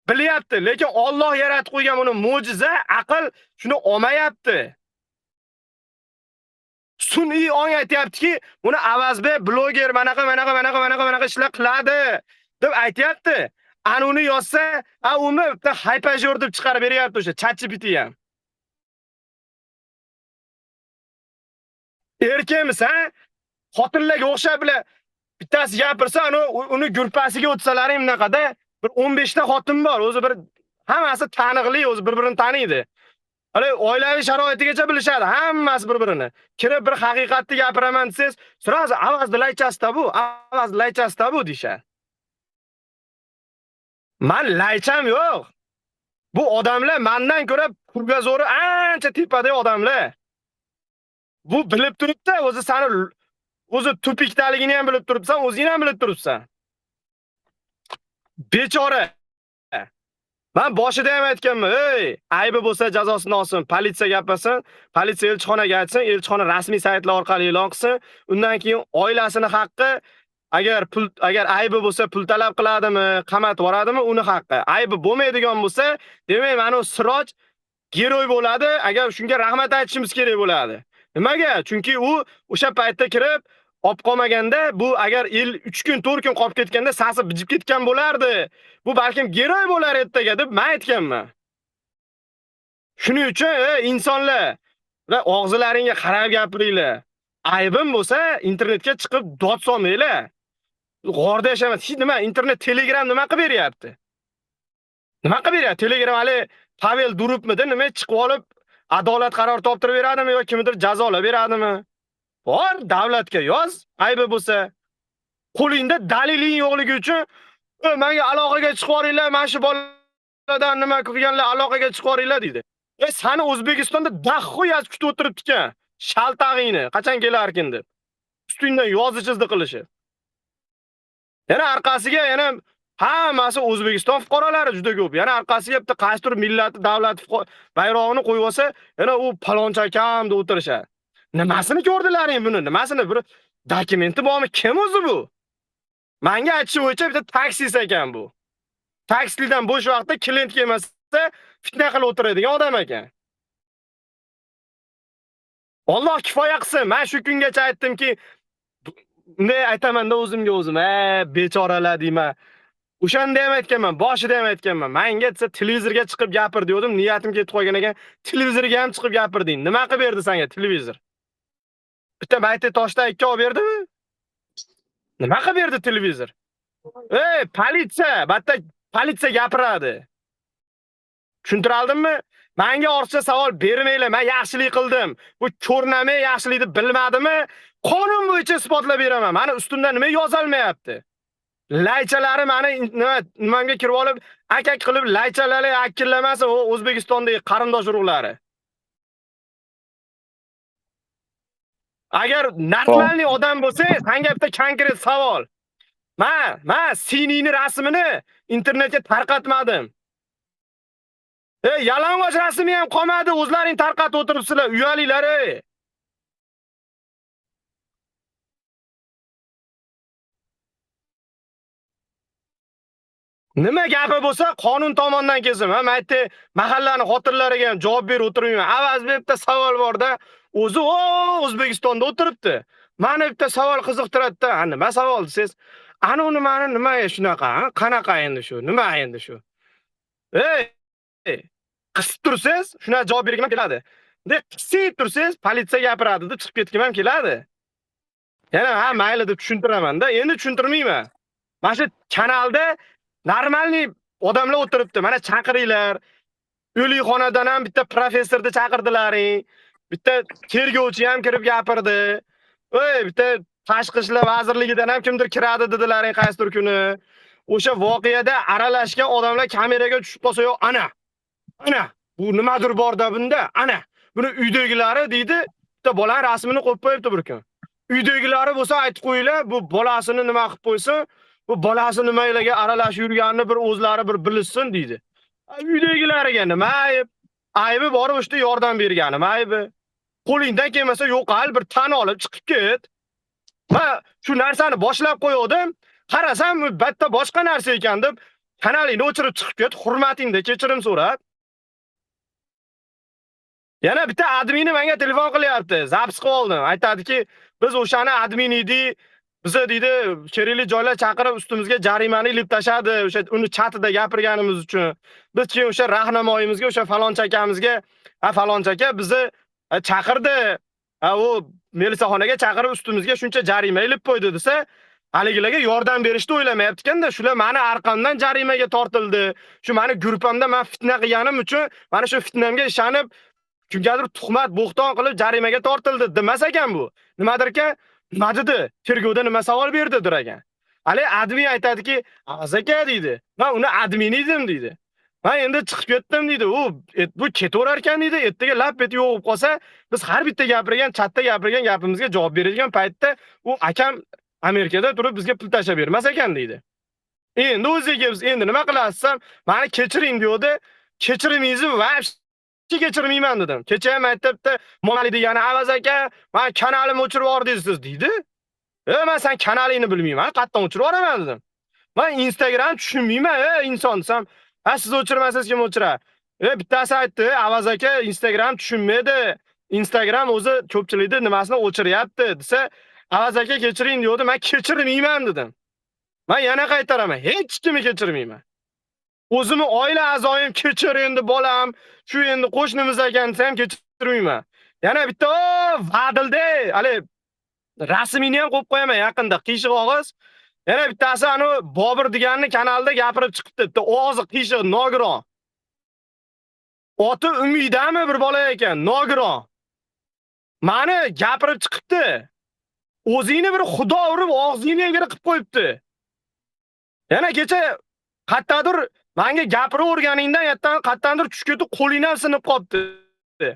bilyapti, lekin Alloh yaratib qo'ygan buni mo'jiza, aql shuni olmayapti. Sun'iy ong aytayaptiki, buni avazbe bloger manaqa ishlar qiladi deb aytayapti. Ana uni yozsa, uni bitta haypajor deb chiqarib beryapti o'sha ChatGPT ham. Erkakmisan? Xotinlarga o'xshab bilan bittasi gapirsa, uni gurpasiga o'tsalaring bunaqada bir 15 ta xotin bor. O'zi bir Hammasi taniqli, o'zi bir-birini taniydi. Hali oilaviy sharoitigacha bilishadi, hammasi bir-birini. Kirib bir haqiqatni gapiraman desangiz, sразу avazda laychasida bu, avazda laychasida bu deyshadi. Men laycham yo'q. Bu odamlar mendan ko'ra kurgazori ancha tepada odamlar. Bu bilib turibdi, o'zi seni o'zi tupikdaligini ham bilib turibsan, o'zing ham bilib turibsan. Bechora. Men boshida ham aytganman, "Ey, aybi bo'lsa jazosini olsin, politsiya gapirsin, politsiya elchixonaga aytsin, elchixona rasmiy saytlar orqali e'lon qilsin, undan keyin oilasini haqqi agar aybi bo'lsa pul talab qiladimi, qamatib yuboradimi, uni haqqi. Aybi bo'lmaydigan bo'lsa, demak, mana u Siroj giroy bo'ladi, agar shunga rahmat aytishimiz kerak bo'ladi." Nimaga? Chunki u o'sha paytda kirib olib qolmaganda, bu agar 3 kun, 4 kun qolib ketganda sasi bijib ketgan bo'lardi. Bu balkim giroy bo'lar ertaga deb men aytganman. Shuning uchun insonlar va og'zlaringga qarab gapiringlar. Aybim bo'lsa internetga chiqib dod solmanglar. G'orda yashamas. Hech nima internet, Telegram nima qilib beryapti? Nima qilib beryapti? Telegram hali Pavel Durupmidi, nima chiqib olib adolat qaror toptirib beradimi yoki kimdir jazolab beradimi? Bor, davlatga yoz, aybi bo'lsa. Qo'lingda daliling yo'qligi uchun menga aloqaga chiqib oringlar, mana shu boladan nima qilganlar aloqaga chiqib oringlar deydi. Sani O'zbekistonda daxho yozib kutib o'tiribdi-kan. Shaltag'ingni qachon kelarkin deb. Ustingdan yozish chizdi qilishi. Yana orqasiga yana hammasi O'zbekiston fuqarolari juda ko'p. Yana orqasiga bitta qaysidir millat, davlat bayrog'ini qo'yib olsa, yana u paloncha akam deb o'tirishadi. Nimasini ko'rdilaring buni? Nimasini? Bir dokumenti bormi? Kim o'zi bu? Menga aytish bo'yicha bitta taksist ekan bu. Takslidan bo'sh vaqtda klient kelmasa, fitna qilib o'tiradigan odam ekan. Alloh kifoya qilsin. Men shu kungacha aytdimki, ne aytaman-da o'zimga o'zim, bechoralar deyman. O'shanda ham aytganman, boshida ham aytganman. Menga desa televizorga chiqib gapir dedim, niyatim ketib qolgan ekan. Televizorga ham chiqib gapirding. Nima qilib berdi senga televizor? Bitta bayta toshdan 2 olib berdimi? Nima qilib berdi televizor? Politsiya, batta politsiya gapiradi. Tushuntirdimmi? Menga ortiqcha savol bermanglar. Men yaxshilik qildim. Bu ko'rnamay yaxshilikni bilmadimi? Qonun bo'yicha isbotlab beraman. Meni ustimdan nima yozilmayapti? Laychalari meni nimamga kirib olib, akak qilib laychalarni akillamasa, u O'zbekistondagi qarindosh urug'lari. Agar normalniy odam bo'lsa, senga bitta konkret savol. Men Siniyni rasmini internetga tarqatmadim. Yalang'och rasmi ham qolmadi, o'zlaring tarqatib o'tiribsizlar, uyalinglar. Nima gapi bo'lsa, qonun tomonidan kelsin. Men aytdi, mahallani xotinlariga ham javob berib o'tirmayman. Avaz bitta savol bor-da, o'zi O'zbekistonda o'tiribdi. Meni bitta savol qiziqtiradi-da. Nima savol desiz? Ana uni meni nima shunaqa? Qanaqa endi shu? Nima endi shu? Qisib tursiz, shuna javob bergim keladi. Qisib tursiz, politsiya gapiradi deb chiqib ketgim ham keladi. Yana mayli deb tushuntiraman-da, endi tushuntirmayman. Mana shu kanalda normalniy odamlar o'tiribdi. Mana chaqiringlar. O'likxonadan ham bitta professorni chaqirdilaring. Bitta tergovchi ham kirib gapirdi. Bitta tashqi ishlar vazirligidan ham kimdir kiradi dedilaring qaysidir kuni. O'sha voqeada aralashgan odamlar kameraga tushib qolsa, yo'q, ana. Bu nimadir borda bunda? Ana. Buni uydagilari deydi, bitta bola rasmini qo'yib qo'yibdi bir kun. Uydagilari bo'lsa aytib qo'yinglar, bu bolasini nima qilib qo'ysin, bu bolasi nimalarga aralashib yurganini bir o'zlari bir bilsin deydi. Uydagilariga nima ayb? Aybi bor o'shda yordam berganim aybi. Qo'lingdan kelmasa yo'qal bir tan olib chiqib ket. Men shu narsani boshlab qo'ydim, qarasam bitta boshqa narsa ekan deb kanalingni o'chirib chiqib ket, hurmatingda kechirim so'rab. Yana bitta admini menga telefon qilyapti. Zaps qilib oldim. Aytadiki, biz o'shani admin edik. Biza deydi, kerakli joylar chaqirib ustimizga jarimani ilib tashadi, o'sha uni chatida gapirganimiz uchun. Biz keyin o'sha rahnamoyimizga, o'sha faloncha akamizga, faloncha aka bizni chaqirdi. U milisaxonaga chaqirib ustimizga shuncha jarima ilib qo'ydi desa, haligilarga yordam berishni o'ylamayapti-kanda, shular meni orqamdan jarimaga tortildi. Shu meni guruhimda men fitna qilganim uchun, mana shu fitnamga ishonib, kimgadir tuhmat, bo'xton qilib jarimaga tortildi demas ekan bu. Nimadir ekan? Nima dedi? Tergovda nima savol berdidir ekan. Hali admin aytadiki, "Avaz aka" deydi. "Men uni admin edim" deydi. "Men endi chiqib ketdim" deydi. Bu ketaverar ekan deydi. Ertaga lap eti yo'q bo'lib qolsa, biz har bitta gapirgan, chatda gapirgan gapimizga javob beradigan paytda u akam Amerikada turib bizga pul tashlab bermas ekan deydi. Endi o'ziga biz endi nima qilasiz? Meni kechiring deydi. Kechirmaysiz va kechirmayman dedim. Kecha ham aytibdi, "Momali degani Avaz aka, men kanalimni o'chirib yubordingiz" deydi. Men sen kanalingni bilmayman, qayerdan o'chirib yuboraman dedim. Men Instagram tushunmayman, inson desam, siz o'chirmasangiz kim o'chirar? Bittasi aytdi, "Avaz aka, Instagram tushunmaydi. Instagram o'zi ko'pchilikni nimasini o'chiryapti" desa, "Avaz aka kechiring" deydi. Men kechirmayman dedim. Men yana qaytaraman, hech kimni kechirmayman. O'zimni oila a'zoyim kechir endi bolam, shu endi qo'shnimiz ekan desam kechirmayman. Yana bitta Vadilda, hali rasmini ham qo'yib qo'yaman yaqinda qiyshiq og'iz. Yana bittasi ani Bobur deganni kanalda gapirib chiqibdi. Bitta og'zi qiyshiq nogiron. Oti Umidami bir bola ekan, nogiron. Meni gapirib chiqibdi. O'zingni bir xudo urib og'zingni egara qilib qo'yibdi. Yana kecha qayerdadir menga gapiraverganingdan qayerdandir tushib ketib qo'lingni ham sinib qolibdi.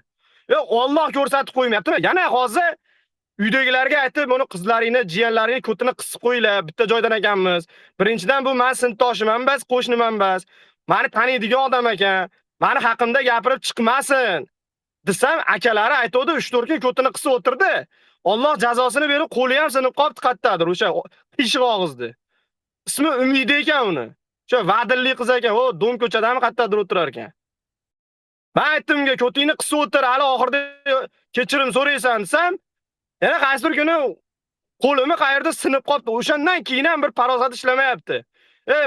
Alloh ko'rsatib qo'ymayaptimi? Yana hozir uydagilarga aytib, "Buni qizlaringni, jiyanlaringni ko'tini qisib qo'yinglar, bitta joydan ekanmiz. Birinchidan bu men sinfdoshiman emas, qo'shniman emas. Meni taniydigan odam ekan. Meni haqimda gapirib chiqmasin" desam, akalari aytdi, 3-4 kun ko'tini qisib o'tirdi. Alloh jazosini berib, qo'li ham sinib qolibdi qayerdadir o'sha qiyshiq og'izdi. Ismi Umid ekan uni. O'sha Vadilli qiz ekan, Dom ko'chadami qayerdadir o'tirar ekan. Men aytdimga, "Ko'tingni qisib o'tir, hali oxirida kechirim so'raysan" desam, yana qaysi bir kuni qo'limi qayerda sinib qolibdi. O'shandan keyin ham bir farosat ishlamayapti.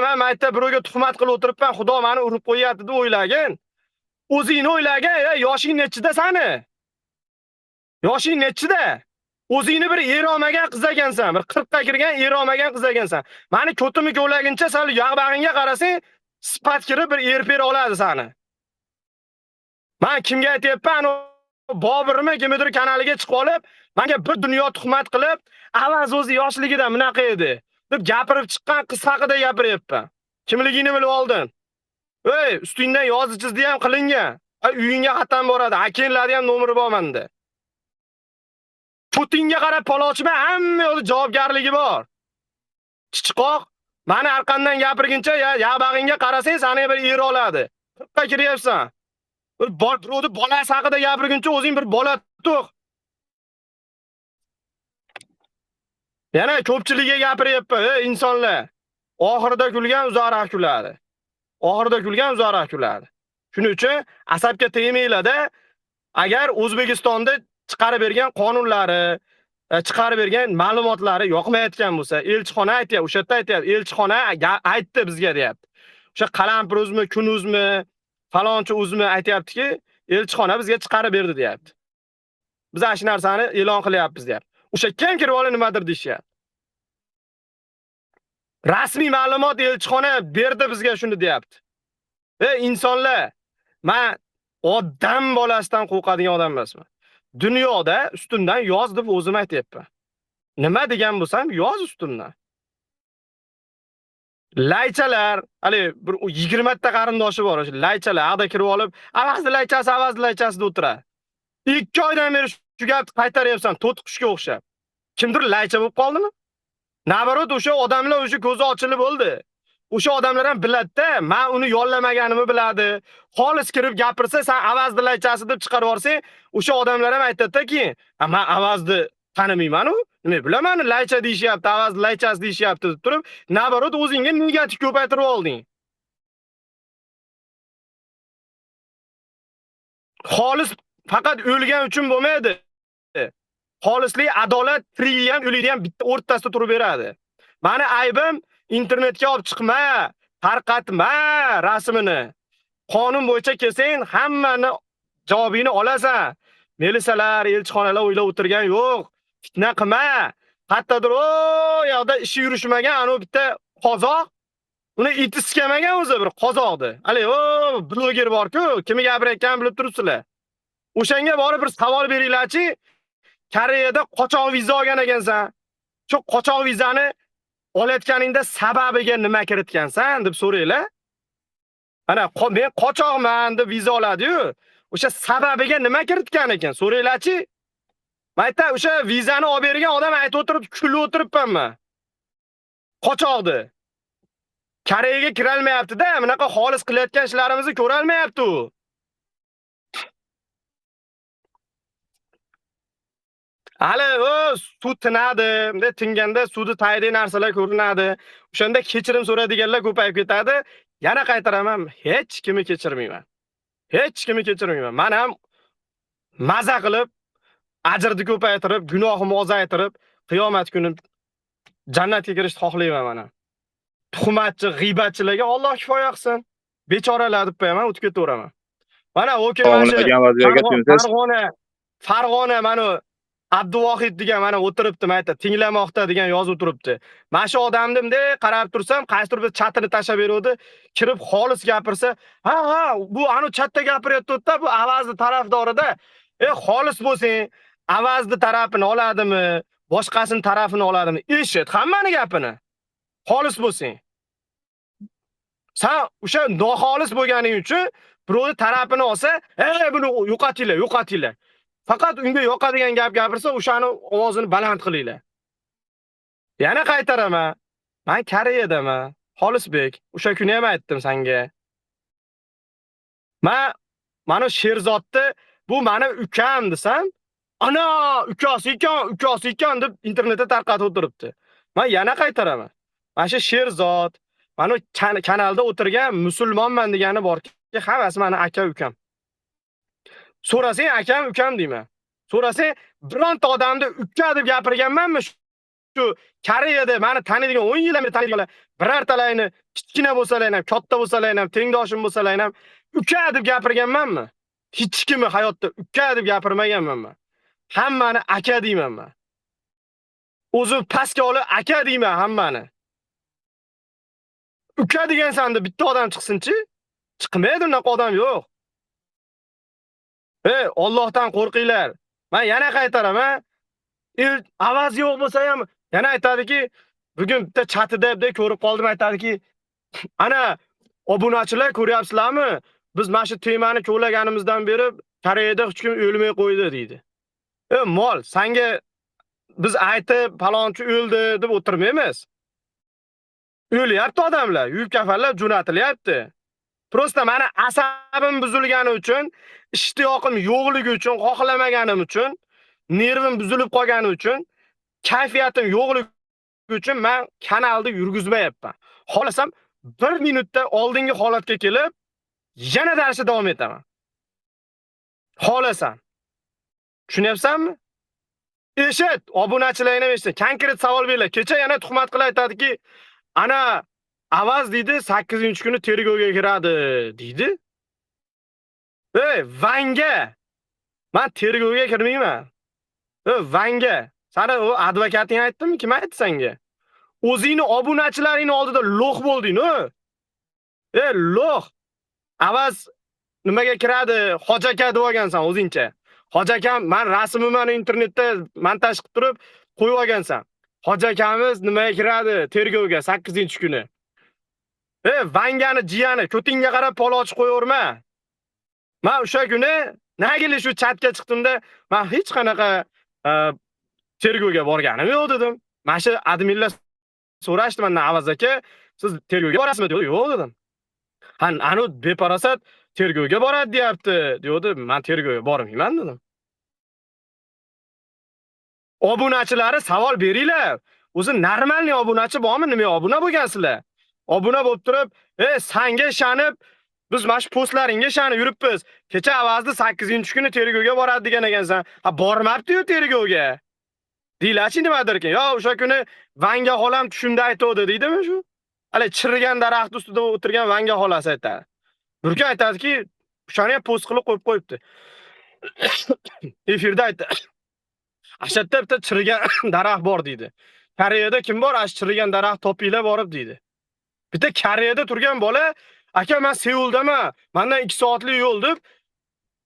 Men maytda birovga tuhmat qilib o'tiribman, Xudo meni urib qo'yapti deb o'ylagin. O'zingni o'ylagin, yoshing nechida sani? Yoshing nechida? O'zingni bir er olmagan qiz ekansan, bir 40 ga kirgan er olmagan qiz ekansan. Meni ko'timi ko'laguncha sal yog'bag'ingga qarasang, sifat kirib bir er oladi sani. Men kimga aytayapman? Boburmi kimdir kanaliga chiqib olib, menga bir dunyo tuhmat qilib, Avaz o'zi yoshligida bunaqa edi deb gapirib chiqqan qiz haqida gapiryapman. Kimligini bilib oldin. Ustingdan yozish chizdi ham qilingan. Uyingga xatam boradi, akenlarni ham nomeri bor menda. Putinga qarab palochma, hamma yo'li javobgarligi bor. Chichiqoq, meni orqamdan gapirguncha, yog'bag'ingga qarasang, seni bir er oladi. 40 ga kiryapsan. Bir birovni bolasi haqida gapirguncha o'zing bir bola to'q. Yana ko'pchilikga gapiryapman, insonlar. Oxirida kulgan uzoqroq kuladi. Oxirida kulgan uzoqroq kuladi. Shuning uchun asabga tegmanglar-da. Agar O'zbekistonda chiqarib bergan qonunlari, chiqarib bergan ma'lumotlari yoqmayotgan bo'lsa, elchixona aytayapti, o'sha yerda aytayapti, elchixona aytdi bizga deyapti. O'sha Qalampir o'zmi, Kunuzmi, falonchi o'zmi aytayaptiki, elchixona bizga chiqarib berdi deyapti. Biz ana shu narsani e'lon qilyapmiz deyapti. O'sha kim kirib olib nimadir deyishyapti. Rasmiy ma'lumot elchixona berdi bizga shuni deyapti. Insonlar, men odam bolasidan qo'rqadigan odam emasman. Dunyoda ustimdan yoz deb o'zim aytayapman. Nima degan bo'lsam, yoz ustimdan. Laychalar, hali bir 20 ta qarindoshi bor, o'sha laychalar ag'da kirib olib, avazni laychasi deb o'tiradi. 2 oydan beri shu gapni qaytaryapsan, to'tiqushga o'xshab. Kimdir laycha bo'lib qoldimi? Nabarot o'sha odamlar o'sha ko'zi ochilib bo'ldi. O'sha odamlar ham biladi-da, men uni yollamaganimni biladi. Xolis kirib gapirsa, sen avazni laychasi deb chiqarib yorsang, o'sha odamlar ham aytadi-ki, "Men avazni tanimayman-ku, nima bilaman, laycha deyishyapti, avazni laychasi deyishyapti" deb turib, nabarot o'zingga negativ ko'paytirib olding. Xolis faqat o'lgan uchun bo'lmaydi. Xolislik, adolat trillion o'likni ham bitta o'rtasida turib beradi. Meni aybim internetga olib chiqma, tarqatma rasmini. Qonun bo'yicha kelsang, hammani javobini olasan. Milisalar, elchixonalar o'ylab o'tirgan yo'q. Fitna qilma. Qayerdadir o yoqda ishi yurishmagan anu bitta qozoq, uni iti siskamagan o'zi bir qozoqdi. Hali o bloger bor-ku, kimga gapirayotganini bilib turibsizlar. O'shanga borib bir savol beringlarchi, Koreyada qochoq viza olgan ekansan. Shu qochoq vizani olayotganingda sababiga nima kiritgansan deb so'raylar. Ana men qochoqman deb viza oladi-yu, o'sha sababiga nima kiritgan ekan so'raylarchi. Mayta o'sha vizani olib bergan odam aytib o'tirib, kulib o'tiribmanman. Qochoqdi. Koreyaga kira olmayapti-da, bunaqa xolis qilayotgan ishlarimizni ko'ra olmayapti u. Hali o sud tinadi, bunday tinganda sudi tayinli narsalar ko'rinadi. O'shanda kechirim so'raydiganlar ko'payib ketadi. Yana qaytaraman, hech kimni kechirmayman. Hech kimni kechirmayman. Men ham maza qilib, ajrni ko'paytirib, gunohimni ozaytirib, qiyomat kuni jannatga kirishni xohlayman men ham. Tuhmatchi, g'iybatchilarga Alloh kifoya qilsin. Bechoralar deb qo'yaman, o'tib ketaveraman. Mana o'key mana Farg'ona mana Abduvohid degan mana o'tiribdi, mayta tinglamoqda degan yozib turibdi. Mana shu odamni bunday qarab tursam, qaysidir bir chatini tashab beruvdi, kirib xolis gapirsa, ha, bu anu chatda gapiryapti-da, bu avazni tarafdorida. Xolis bo'lsang, avazni tarafini oladimi, boshqasining tarafini oladimi? Eshit, hammani gapini. Xolis bo'lsang. Sen o'sha noxolis bo'lganing uchun birovni tarafini olsa, buni yo'qotinglar. Faqat unga yoqadigan gap gapirsa, o'shani ovozini baland qilinglar. Yana qaytaraman. Men Koreyadaman, Xolisbek. O'sha kuni ham aytdim senga. Mana Sherzodni bu meni ukam desam, ana ukasi ekan deb internetda tarqatib o'tiribdi. Men yana qaytaraman. Mana shu Sherzod, mana kanalda o'tirgan musulmonman degani borki, hammasi meni aka ukam. So'rasang akam ukam deyman. So'rasang bironta odamni uka deb gapirganmanmi? Shu Koreyada meni taniydigan 10 yildan beri taniydiganlar birortalarni kichkina bo'lsalar ham, katta bo'lsalar ham, tengdoshim bo'lsalar ham uka deb gapirganmanmi? Hech kimni hayotda uka deb gapirmaganman men. Hammani aka deyman men. O'zim pastga olib aka deyman hammani. Uka degan sanda bitta odam chiqsin-chi? Chiqmaydi, unaqa odam yo'q. Allohdan qo'rqinglar. Men yana qaytaraman. Avaz yo'q bo'lsa ham yana aytadiki, bugun bitta chatida deb ko'rib qoldim, aytadiki, ana obunachilar ko'ryapsizlarmi? Biz mana shu temani ko'laganimizdan beri Koreyada hech kim o'lmay qo'ydi deydi. Mol, senga biz aytib palonchi o'ldi deb o'tirmaymiz. O'lyapti odamlar, yub kafanlab jo'natilyapti. Prosta meni asabim buzilgani uchun, ishtiyoqim yo'qligi uchun, xohlamaganim uchun, nervim buzilib qolgani uchun, kayfiyatim yo'qligi uchun men kanalni yurgizmayapman. Xohlasam 1 minutda oldingi holatga kelib, yana darsga davom etaman. Xohlasam. Tushunyapsanmi? Eshit, obunachilarga ham eshit. Konkret savol berlar. Kecha yana tuhmat qilib aytadiki, ana avaz deydi 8-kuni tergovga kiradi deydi. Vanga. Men tergovga kirmayman. Vanga. Sana o advokating aytdimi? Kim aytdi senga? O'zingni obunachilaring oldida lo'q bo'lding-ku. Lo'q. Avaz nimaga kiradi? Hojaka deb olgansan o'zingcha. Hojakam, men rasmimni internetda montaj qilib turib qo'yib olgansan. Hojakamiz nimaga kiradi? Tergovga 8-kuni. Vangani jiyani ko'tingga qarab pol ochib qo'yaverma. Men o'sha kuni nagili shu chatga chiqdimda, men hech qanaqa tergovga borganim yo'q dedim. Mana shu adminlar so'rashdi mendan, Avaz aka, siz tergovga borasizmi dedi. Yo'q dedim. Anu beparasat tergovga boradi deyapti, dedi. Men tergovga bormayman dedim. Obunachilari savol beringlar. O'zi normalniy obunachi bormi? Nima obuna bo'lgansizlar? Obuna bo'lib turib, senga ishonib, biz mana shu postlaringga ishonib yuribmiz. Kecha Avazni 8-kuni tergovga boradi degan ekansan. Bormabdi-yu tergovga. Deylarchi nimadir ekan? Yo, o'sha kuni Vanga xolam tushunda aytdi deydimi shu? Hali chirigan daraxt ustida o'tirgan Vanga xolasi aytadi. Bir kun aytadiki, o'shani ham post qilib qo'yib qo'yibdi. Efirda aytdi. Ana yerda bitta chirigan daraxt bor deydi. Koreyada kim bor? Ash chirigan daraxt topinglar borib deydi. Bitta Koreyada turgan bola, aka men Seuldaman, mendan 2 soatlik yo'l deb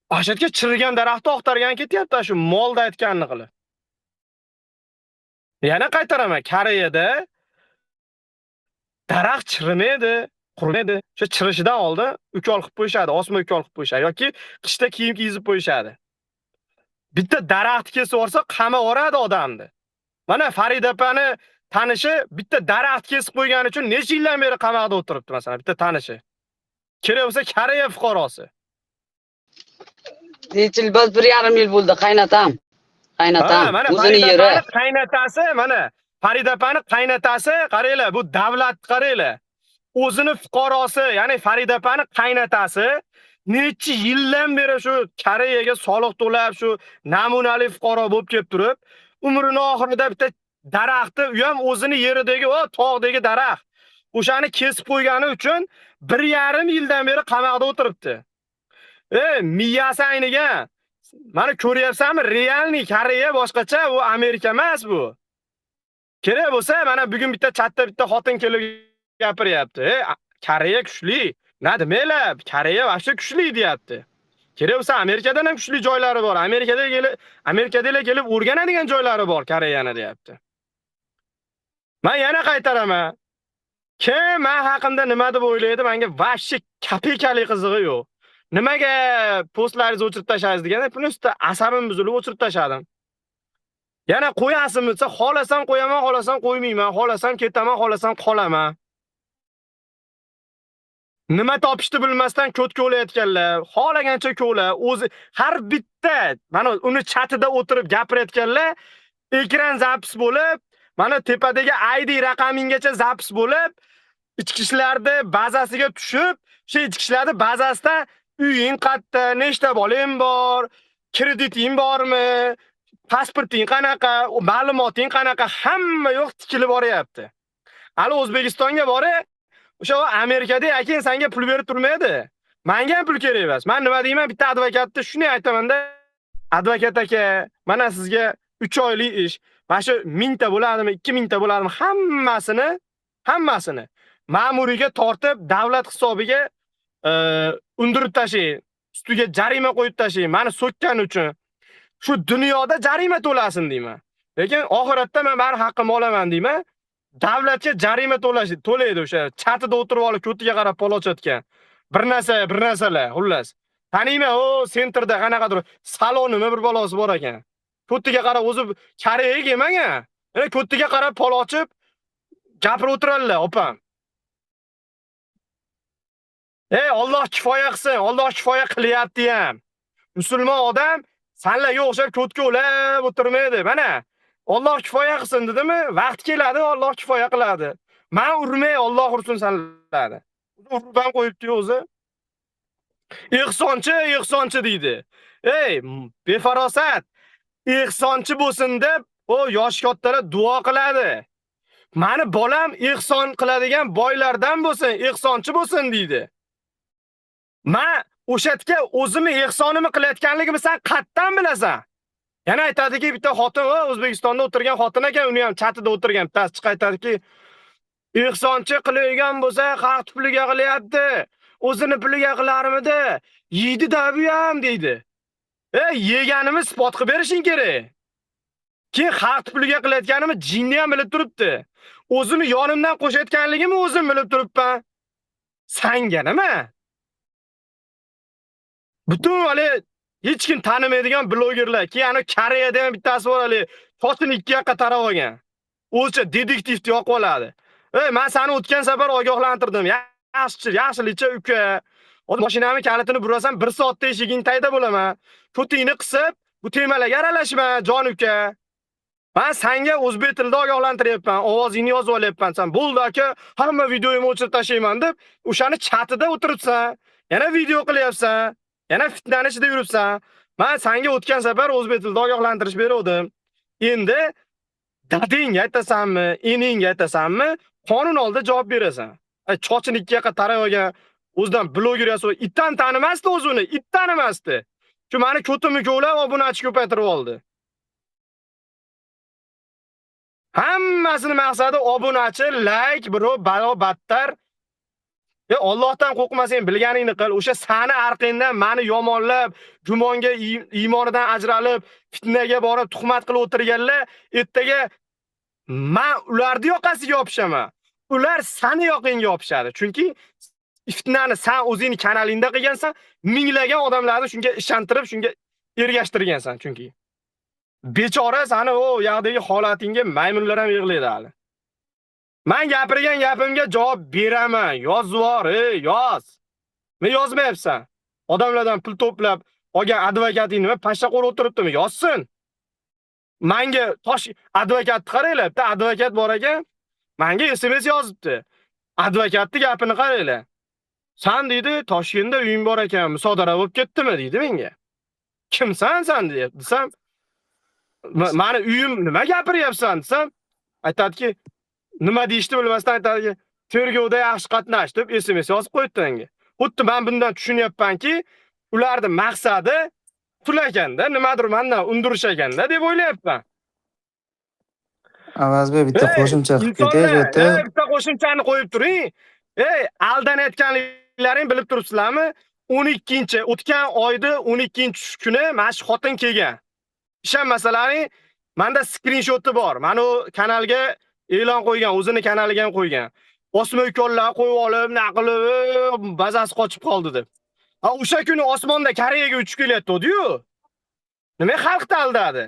ana yerga chirigan daraxtni oqtargan ketyapti shu molda aytganini qilib. Yana qaytaraman, Koreyada daraxt chirimaydi, qurimaydi. O'sha chirishidan oldin ukol qilib qo'yishadi, osma ukol qilib qo'yishadi yoki qishda kiyim kiygizib qo'yishadi. Bitta daraxt kesib olsa qamab yoradi odamni. Mana Farida opani tanishi bitta daraxt kesib qo'ygani uchun necha yildan beri qamoqda o'tiribdi masalan, bitta tanishi. Kerak bo'lsa Koreya fuqarosi. Necha yil bo'ldi? 1,5 yil bo'ldi qaynatam. Mana O'zini Farida yeri. opani qaynatasi, mana Farida opani qaynatasi, qaranglar, bu davlat qaranglar. O'zini fuqarosi, ya'ni Farida opani qaynatasi necha yildan beri shu Koreyaga soliq to'lab, shu namunali fuqaro bo'lib kelib turib, umrining oxirida bitta daraxtni, u ham o'zini yeridagi, tog'dagi daraxt. O'shani kesib qo'ygani uchun 1,5 yildan beri qamoqda o'tiribdi. Miyasi aynigan. Mana ko'ryapsanmi? Realniy Koreya boshqacha, u Amerika emas bu. Kerak bo'lsa, mana bugun bitta chatda bitta xotin kelib gapiryapti. Koreya kuchli. Nima demaylar? Koreya vaqti kuchli deyapti. Kerak bo'lsa Amerikadan ham kuchli joylari bor. Amerikadagilar kelib o'rganadigan joylari bor Koreyani deyapti. Men yana qaytaraman. Kim men haqimda nima deb o'ylaydi? Menga vaqti kapikali qizig'i yo'q. Nimaga postlaringizni o'chirib tashlaysiz deganda, buni ustida asabim buzilib o'chirib tashladim. Yana qo'yasim desa, xohlasam qo'yaman, xohlasam qo'ymayman, xohlasam ketaman, xohlasam qolaman. Nima topishni bilmasdan ko'tga o'layotganlar, xohlagancha ko'la, o'zi har bitta mana uni chatida o'tirib gapirayotganlar ekran zapis bo'lib, mana tepadagi ID raqamingacha zapis bo'lib, ichki ishlarda bazasiga tushib, shu ichki ishlarda bazasida uying qayerda, nechta bolang bor, krediting bormi, pasporting qanaqa, ma'lumoting qanaqa, hamma yo'q tikilib boryapti. Hali O'zbekistonga borib, o'sha Amerikada akin senga pul berib turmaydi. Menga ham pul kerak emas. Men nima deyman, bitta advokatni shuni aytaman-da, advokat aka, mana sizga 3 oylik ish. Mana shu 1000 ta bo'ladimi, 2000 ta bo'ladimi, hammasini ma'muriyga tortib, davlat hisobiga undirib tashlang. Ustiga jarima qo'yib tashlang. Meni so'kkan uchun. Shu dunyoda jarima to'lasin deyman. Lekin oxiratda men bari haqqimni olaman deyman. Davlatga jarima to'laydi o'sha chatida o'tirib olib ko'tiga qarab polochatgan. Bir narsalar, xullas. Taniyman, sentrda qanaqadir salonimi bir balosi bor ekan. Ko'tiga qarab o'zi Koreyaga kelmagan. Ko'tiga qarab polochib gapirib o'tiradilar, opam. Alloh kifoya qilsin, Alloh kifoya qilyapti ham. Musulmon odam senlarga o'xshab ko'tga o'lab o'tirmaydi. Mana Alloh kifoya qilsin dedimi? Vaqt keladi, Alloh kifoya qiladi. Men urmay, Alloh ursin senlarni. Urib ham qo'yibdi o'zi. Ihsonchi deydi. Befarosat. Ihsonchi bo'lsin deb, yosh kattalar duo qiladi. Meni bolam ihson qiladigan boylardan bo'lsin, ihsonchi bo'lsin deydi. Men o'shatga o'zimni ihsonimni qilayotganligimni sen qatdan bilasan? Yana aytadiki, bitta xotin, O'zbekistonda o'tirgan xotin ekan, uni ham chatida o'tirgan, bittasi chiqib aytadiki, ihsonchi qilayotgan bo'lsa, xalq puliga qilyapti. O'zini puliga qilarmidi? Yeydi-da bu ham deydi. Yeganimni isbot qilib berishing kerak. Keyin xalq puliga qilayotganimni jinni ham bilib turibdi. O'zimni yonimdan qo'shayotganligimni o'zim bilib turibman. Sanga nima? Butun hali hech kim tanimaydigan blogerlar, keyin Koreyada ham bittasi bor hali, sochini 2 yoqqa tarab olgan. O'zicha detektivni yoqib oladi. Men seni o'tgan safar ogohlantirdim. Yaxshilikcha uka. Mashinamni kalitini burasan 1 soatda eshiging tayda bo'laman. Ko'tingni qisib, bu temalarga aralashma, jon uka. Men senga o'zbek tilida ogohlantiryapman, ovozingni yozib olyapman. Sen bo'ldi aka, hamma videoyimni o'chirib tashlayman deb, o'shani chatida o'tiribsan. Yana video qilyapsan. Yana fitnani ichida yuribsan. Men senga o'tgan safar o'zbek tilida ogohlantirish berdim. Endi dading aytasanmi, ening aytasanmi, qonun oldida javob berasan. Chochini 2 yoqqa tarab olgan o'zidan bloger yasov, itdan tanimasdi o'zini, it tanimasdi. Shu meni ko'timni ko'lab, obunachi ko'paytirib oldi. Hammasini maqsadi obunachi, like, biro balo battar. Allohdan qo'rqmasang bilganingni qil. O'sha sani arqingdan meni yomonlab, gumonga iymonidan ajralib, fitnaga borib tuhmat qilib o'tirganlar, ertaga men ularni yoqasiga yopishaman. Ular seni yoqingga yopishadi. Chunki fitnani sen o'zing kanalingda qilgansan, minglagan odamlarni shunga ishontirib, shunga ergashtirgansan chunki. Bechora seni o yoqdagi holatingga maymunlar ham yig'laydi hali. Men gapirgan gapimga javob beraman. Yozvor, yoz. Men yozmayapsan. Odamlardan pul to'plab olgan advokating nima pashsha qo'rib o'tiribdimi? Yozsin. Menga tosh advokatni qaranglar. Bitta advokat bor ekan. Menga SMS yozibdi. Advokatning gapini qaranglar. Sen dedi, Toshkentda uying bor ekan, musodara bo'lib ketdimi dedi menga. Kimsan sen deb desam, meni uyim nima gapiryapsan desam, aytadiki, nima deyishni bilmasdan aytadiki, tergovda yaxshi qatnash deb SMS yozib qo'yibdi menga. Xuddi men bundan tushunyapmanki, ularning maqsadi pul ekanda, nimadir mendan undirish ekanda deb o'ylayapman. Avazbek bitta qo'shimcha qilib ketay bu yerda. Bitta qo'shimchani qo'yib turing. Aldanayotganliklaring bilib turibsizlarmi? o'tgan oyda 12-kuni mana shu xotin kelgan. Ishonmasalaring, menda skrinshoti bor. Mana u kanalga e'lon qo'ygan, o'zini kanaliga ham qo'ygan. Osma ukollar qo'yib olib, naqilib, bazasi qochib qoldi deb. O'sha kuni osmonda Koreyaga uchib kelyapti-ku. Nima xalqni aldadi?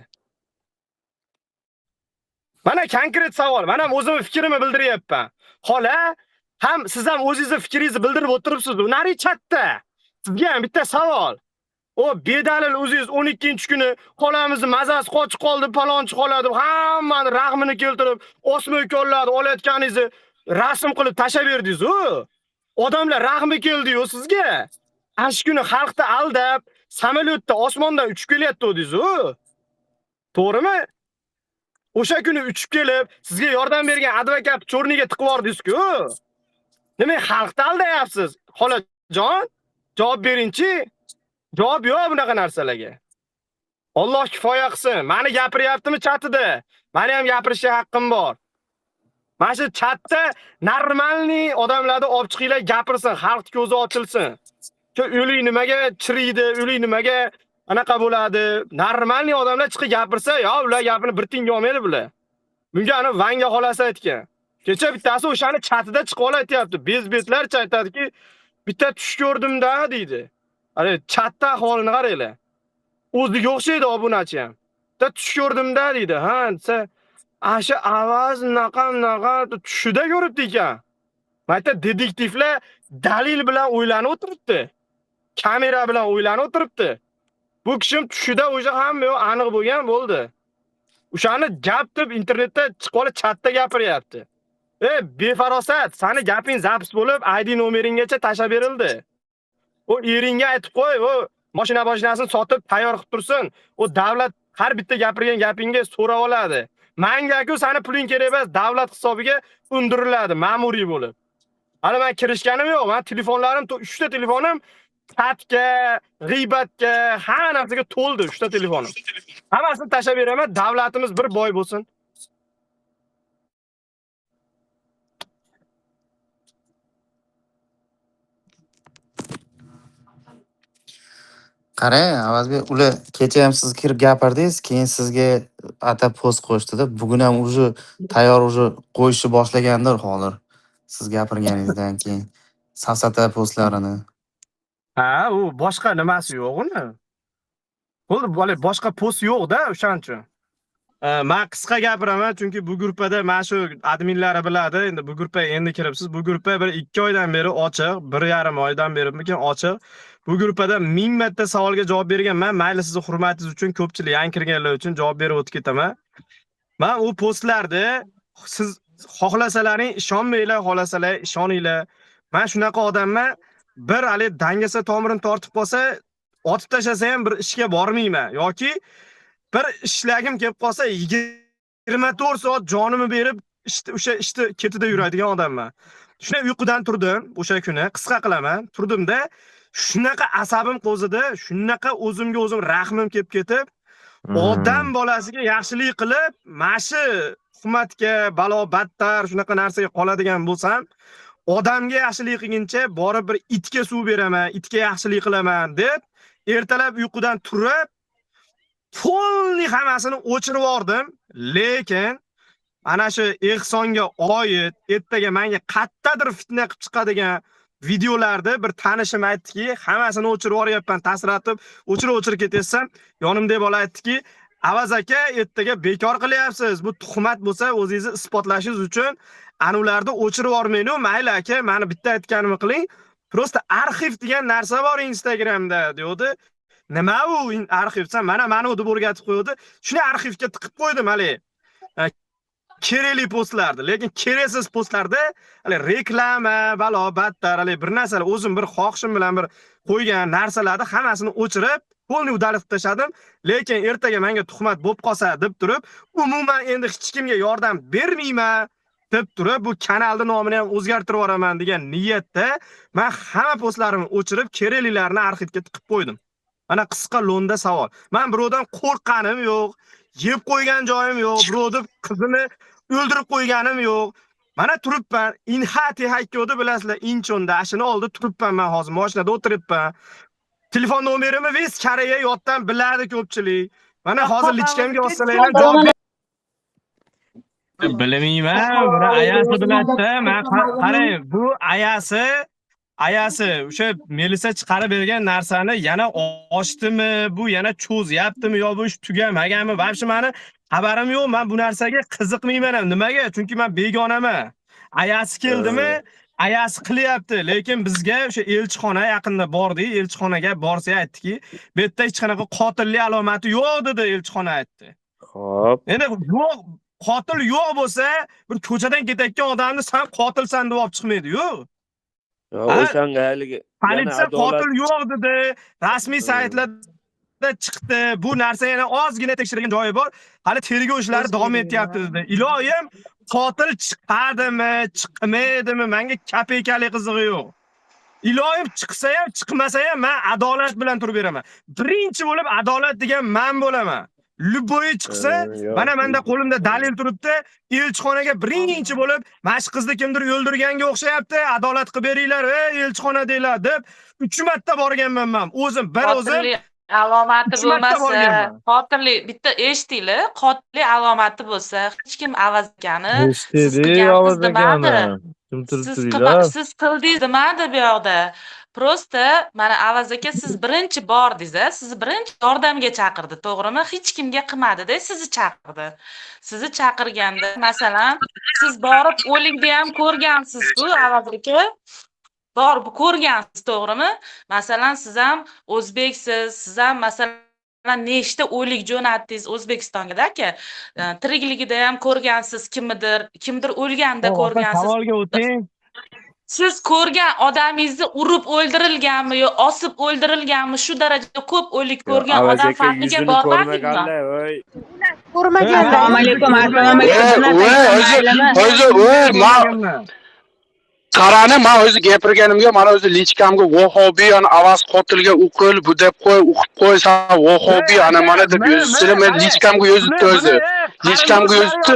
Mana konkret savol, men ham o'zimning fikrimni bildiryapman. Xola, ham siz ham o'zingizning fikringizni bildirib o'tiribsiz. Nari chatda. Sizga ham bitta savol. O bedalil o'zingiz 12-kuni xolamizni mazasi qochib qoldi, palonchi qoladi. Hammani rahmini keltirib, osma ukollarni olayotganingizni rasm qilib tashlab berdingiz-ku. Odamlar rahmi keldi-yu sizga. Ash kuni xalqni aldab, samolyotda osmondan uchib kelyapti dedingiz-ku. To'g'rimi? O'sha kuni uchib kelib, sizga yordam bergan advokat cho'rniga tiqib yordingiz-ku. Nima xalqni aldayapsiz? Xolajon, javob bering-chi. Javob yo'q bunaqa narsalarga. Alloh kifoya qilsin. Meni gapiryaptimi chatida? Meni ham gapirishga haqqim bor. Mana shu chatda normalniy odamlarni olib chiqinglar gapirsin, xalq ko'zi ochilsin. O'lik nimaga chiriydi, o'lik nimaga anaqa bo'ladi. Normalniy odamlar chiqib gapirsa, yo ular gapini bir tinga olmaydi bular. Bunga ana Vanga xolasi aytgan. Kecha bittasi o'shani chatida chiqib olayapti. Bezbetlarcha aytadiki, bitta tush ko'rdim-da deydi. Ana chatda ahvolini qaranglar. O'ziga o'xshaydi obunachi ham. Bitta tush ko'rdim-da deydi. Ha, desa, asha avaz naqa tushida ko'ribdi ekan. Mayta detektivlar dalil bilan o'ylanib o'tiribdi. Kamera bilan o'ylanib o'tiribdi. Bu kishim tushida o'sha hamma aniq bo'lgan bo'ldi. O'shani gap deb internetda chiqib olib chatda gapiryapti. Befarosat, seni gaping zapis bo'lib, ID nomeringgacha tashab berildi. O eringga aytib qo'y, o mashinasini sotib tayyor qilib tursin. O davlat har bitta gapirgan gapingga so'rab oladi. Menga-ku seni puling kerak emas, davlat hisobiga undiriladi ma'muriy bo'lib. Hali men kirishganim yo'q. Men telefonlarim 3 ta telefonim chatga, g'iybatga, hamma narsaga to'ldi 3 ta telefonim. Hammasini tashab beraman, davlatimiz bir boy bo'lsin. Qarang, Avazbek, ular kecha ham siz kirib gapirdingiz, keyin sizga atab post qo'yishdi-da. Bugun ham uje tayyor qo'yishni boshlagandir hozir. Siz gapirganingizdan keyin safsata postlarini. Ha, u boshqa nimasi yo'q uni. Bo'ldi, boshqa post yo'q-da o'shaning uchun. Men qisqa gapiraman chunki bu gruppada mana shu adminlari biladi. Endi bu gruppaga endi kiribsiz. Bu gruppa bir 2 oydan beri ochiq, 1,5 oydan beribmikan ochiq. Bu gruppada 1000 marta savolga javob berganman. Mayli sizni hurmatingiz uchun, ko'pchilik yangi kirganlar uchun javob berib o'tib ketaman. Men u postlarda siz xohlasalaring ishonmanglar, xohlasalar ishoninglar. Men shunaqa odamman, bir hali dangasa tomirini tortib qolsa, otib tashlasa ham bir ishga bormayman yoki bir ishlagim kelib qolsa 24 soat jonimni berib o'sha ishni ketida yuradigan odamman. Shunday uyqudan turdim o'sha kuni, qisqa qilaman. Turdimda shunaqa asabim qo'zidi, shunaqa o'zim rahmim kelib ketib, odam bolasiga yaxshilik qilib, mana shu tuhmatga, balo battar shunaqa narsaga qoladigan bo'lsam, odamga yaxshilik qilguncha borib bir itga suv beraman, itga yaxshilik qilaman deb ertalab uyqudan turib, polni hammasini o'chirib yubordim, lekin ana shu ehsonga oid ertaga menga qattadir fitna qilib chiqadigan videolarda bir tanishim aytdiki, hammasini o'chirib yuboryapman, tasratib, o'chirib ketasan, yonimda bola aytdiki, Avaz aka, ertaga bekor qilyapsiz. Bu tuhmat bo'lsa, o'zingizni isbotlashingiz uchun anularni o'chirib yubormaydi, mayli aka, meni bitta aytganimni qiling. Prosta arxiv degan narsa bor Instagramda, deydi. Nima u arxivsan? Mana deb o'rgatib qo'ydi. Shuni arxivga tiqib qo'ydim hali. Kerakli postlarni, lekin keraksiz postlarda hali reklama, balo battar, hali bir narsalar o'zim bir xohishim bilan bir qo'ygan narsalarni hammasini o'chirib, polni udalib tashladim, lekin ertaga menga tuhmat bo'lib qolsa deb turib, umuman endi hech kimga yordam bermayman deb turib, bu kanalning nomini ham o'zgartirib yuboraman degan niyatda men hamma postlarimni o'chirib, keraklilarini arxivga tiqib qo'ydim. Mana qisqa lo'nda savol. Men birovdan qo'rqqanim yo'q, yeb qo'ygan joyim yo'q, birovni qizini o'ldirib qo'yganim yo'q. Mana turibman, Inhati haykodi bilasizlar, Inchonda, ashini oldi turibman men hozir mashinada o'tiribman. Telefon nomerimni Ves Koreya yotdan biladi ko'pchilik. Mana hozir lichkamga olsalar javob bilmayman, bir ayasi biladida, men qarang, bu ayasi o'sha Melisa chiqarib bergan narsani yana ochdimi, bu yana cho'zyaptimi yo bu ish tugamaganmi? Vobshe meni xabarim yo'q. Men bu narsaga qiziqmayman ham. Nimaga? Chunki men begonaman. Ayasi keldimi? Ayasi qilyapti, lekin bizga o'sha elchixona yaqinda bordik. Elchixonaga borsa aytdiki, bu yerda hech qanaqa qotillik alomati yo'q dedi, elchixona aytdi. Xo'p. Endi yo'q, qotil yo'q bo'lsa, bir ko'chadan ketayotgan odamni sen qotilsan deb olib chiqmaydi-yu. O'shanga haligi Politsiya qotil yo'q dedi, rasmiy saytlarda chiqdi. Bu narsa yana ozgina tekshirgan joyi bor. Hali tergov ishlari davom etyapti dedi. Iloyim, qotil chiqadimi, chiqmaydimi, menga kapeykalik qizig'i yo'q. Iloyim chiqsa ham, chiqmasa ham men adolat bilan turib beraman. Birinchi bo'lib adolat degan men bo'laman. Luboy chiqsa, mana menda qo'limda dalil turibdi. Elchixonaga birinchi bo'lib, mana shu qizni kimdir o'ldirganga o'xshayapti, adolat qilib beringlar, elchixona deylar deb 3 marta borganman men. O'zim bir o'zim alomati bo'lmasa, qotillik bitta eshitinglar, qotillik alomati bo'lsa, hech kim Avaz akani siz qilgansiz demadi. Siz qildingiz demadi bu yoqda. Prosta mana Avaz aka siz birinchi bordingiz, sizni birinchi yordamga chaqirdi, to'g'rimi? Hech kimga qilmadi-da, sizni chaqirdi. Sizni chaqirganda, masalan, siz borib o'likni ham ko'rgansiz-ku, Avaz aka. Borib ko'rgansiz, to'g'rimi? Masalan, siz ham o'zbeksiz, siz ham masalan nechta o'lik jo'natdingiz O'zbekistonga aka. Tirikligida ham ko'rgansiz kimdir o'lganda ko'rgansiz. Savolga o'ting. Siz ko'rgan odamingizni urib o'ldirilganmi yo osib o'ldirilganmi, shu darajada ko'p o'lik ko'rgan odam farqiga bormadingmi? Ko'rmaganlar. Assalomu alaykum, assalomu alaykum. Qarani, men o'zi gapirganimga, mana o'zi lichkamga vahobiy, ana Avaz qotilga o'qil, bu deb qo'y, o'qib qo'ysa, vahobiy ana mana deb yozishlar, men lichkamga yozibdi o'zi. Lichkamga yozibdi.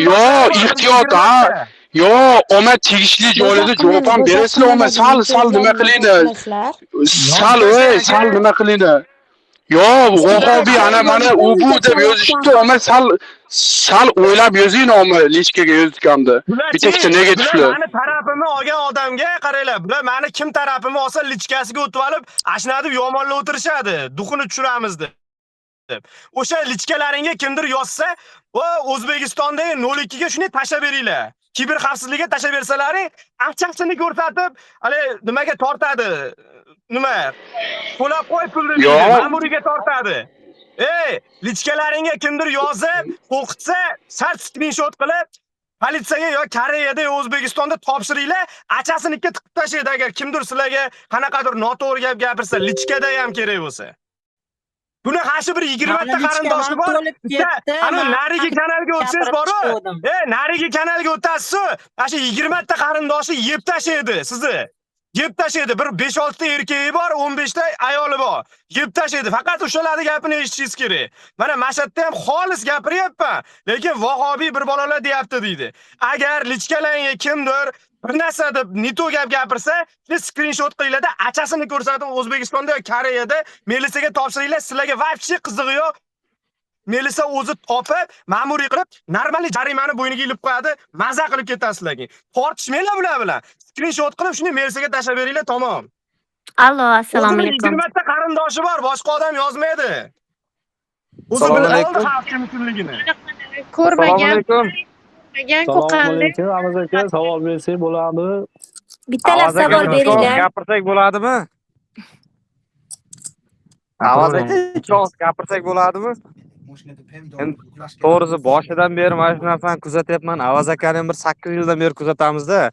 Yo, ehtiyot ha. Yo, omad tegishli joylarda javob ham berasizlar, omad sal nima qilinglar. Sal nima qilinglar. Yo, vahobiy ana mana u bu deb yozishdi, omad sal o'ylab yozing nomi lichkaga yozganimda. Bitta negativlar. Meni tarafimni olgan odamga qaranglar. Bular meni kim tarafimni olsa lichkasiga o'tib olib, ashuna deb yomonlab o'tirishadi. Duxini tushiramiz deb. O'sha lichkalaringga kimdir yozsa, O'zbekistondagi 02 ga shuni tashlab beringlar. Kiber xavfsizlikka tashlab bersalaring, aqchasini ko'rsatib, hali nimaga tortadi? Nima? Qo'lab qo'y pulni ma'muriga tortadi. Lichkalaringga kimdir yozib, qo'rqitsa, shart screenshot qilib, politsiyaga yo Koreyada yo O'zbekistonda topshiringlar, achasinikiga tiqib tashlaydi agar kimdir sizlarga qanaqadir noto'g'ri gap gapirsa, lichkada ham kerak bo'lsa. Buni hashi bir 20 ta qarindoshi bor. Ana narigi kanalga o'tsangiz bor-ku. Narigi kanalga o'tasiz, ana shu 20 ta qarindoshi yeb tashlaydi sizni. Yeb tashlaydi. Bir 5-6 ta erkagi bor, 15 ta ayoli bor. Yeb tashlaydi. Faqat o'shalarning gapini eshitishingiz kerak. Mana mashatda ham xolis gapiryapman, lekin vahobiy bir bolalar deyapti deydi. Agar lichkalanga kimdir bir narsa deb neto gap gapirsa, siz skrinshot qilinglar-da, achasini ko'rsatib O'zbekistonda yoki Koreyada militsiyaga topshiringlar, sizlarga vobshe qizig'i yo'q. Militsiya o'zi topib, ma'muriy qilib, normal jarimani bo'yniga ilib qo'yadi, maza qilib ketasizlarki. Tortishmanglar bular bilan. Skrinshot qilib shuni militsiyaga tashlab beringlar, tamom. Allo, assalomu alaykum. 20 ta qarindoshi bor, boshqa odam yozmaydi. O'zi Assalomu biladi alaykum. xalqimizligini. Ko'rmagan Assalomu alaykum. Amiz aka, savol bersak bo'ladimi? Bittalar savol beringlar. Gapirsak bo'ladimi? Avaz aka, ikki og'iz gapirsak bo'ladimi? To'g'risi boshidan beri mana shu narsani kuzatyapman. Avaz akani bir 8 yildan beri kuzatamizda.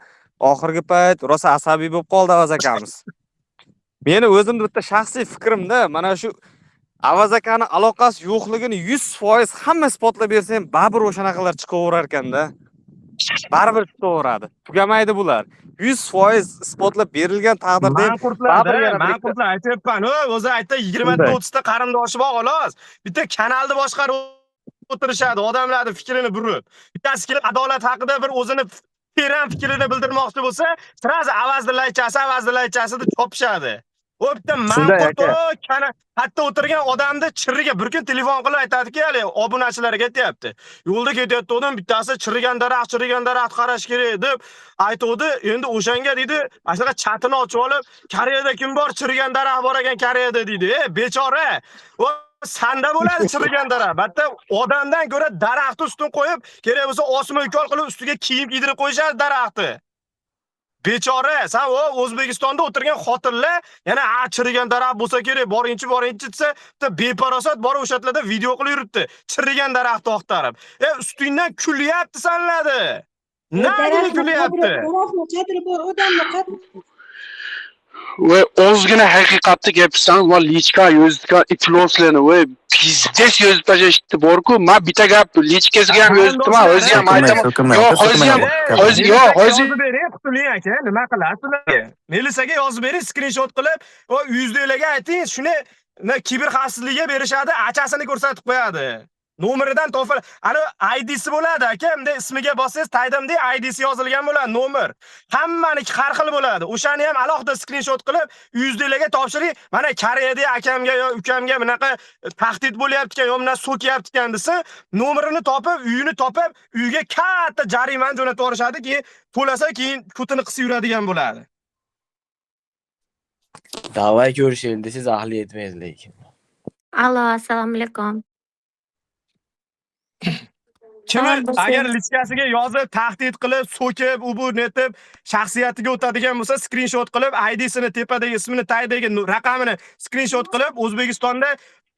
Oxirgi payt rosa asabiy bo'lib qoldi Avaz akamiz. Meni o'zimning bitta shaxsiy fikrimda, mana shu Avaz akani aloqasi yo'qligini 100% hamma isbotlab bersa ham baribir o'shanaqalar chiqaverar ekanda. Baribir chiqaveradi. Tugamaydi bular. 100% isbotlab berilgan taqdirda Ma'qullar aytayapman. O'zi aytdi 20 ta 30 ta qarindoshi bor xolos. Bitta kanalni boshqarib o'tirishadi, odamlarning fikrini burib. Bittasi kelib adolat haqida bir o'zini teran fikrini bildirmoqchi bo'lsa, sraz avazdilaychasi deb chopishadi. O bitta ma'qul hatto o'tirgan odamni chirriga bir kun telefon qilib aytadiki, hali obunachilarga aytayapti. Yo'lda ketayotdi odam bittasi chirrigan daraxt qarash kerak deb aytdi. Endi o'shanga deydi, ashaqa chatini ochib olib, Koreyada kim bor chirrigan daraxt bor ekan Koreyada deydi. Bechora. O sanda bo'ladi chirrigan daraxt. Bitta odamdan ko'ra daraxtni ustun qo'yib, kerak bo'lsa osmon ukol qilib ustiga kiyim kiydirib qo'yishadi daraxtni. Bechora, sen O'zbekistonda o'tirgan xotinlar, yana chirigan daraxt bo'lsa kerak, borinchi desa, bitta beparosat bor o'shatlarda video qilib yuribdi. Chirigan daraxtni oqtarib. Ustingdan kulyapti sanladi. Nima kulyapti? Ve ozgina haqiqatni gapirsan, va lichka yozgan ifloslarni ve pizdes yozib tashlashdi bor-ku, men bitta gap lichkasiga ham yozibman, o'zi ham aytaman. Hozir qutuling aka, nima qilasizlar? Militsiyaga yozib bering, skrinshot qilib, o yuzdagilarga ayting, shuni kiber xavfsizligiga berishadi, achasini ko'rsatib qo'yadi. Nomeridan topib, ana ID'si bo'ladi aka, bunday ismiga bossangiz, taydimda ID'si yozilgan bo'ladi, nomer. Hammaniki har xil bo'ladi. O'shani ham alohida skrinshot qilib, yuzdagilarga topshiring. Mana Koreyada akamga yo ukamga bunaqa tahdid bo'lyapti ekan, yo bundan so'kyapti ekan desa, nomerini topib, uyini topib, uyga katta jarimani jo'natib yuborishadi, keyin to'lasa, keyin kutini qisib yuradigan bo'ladi. Davay ko'rishaylik desiz ahli yetmaydi lekin. Allo, assalomu alaykum. Kim agar lichkasiga yozib, tahdid qilib, so'kib, u netib, shaxsiyatiga o'tadigan bo'lsa, skrinshot qilib, ID'sini tepadagi ismini, tagidagi raqamini skrinshot qilib, O'zbekistonda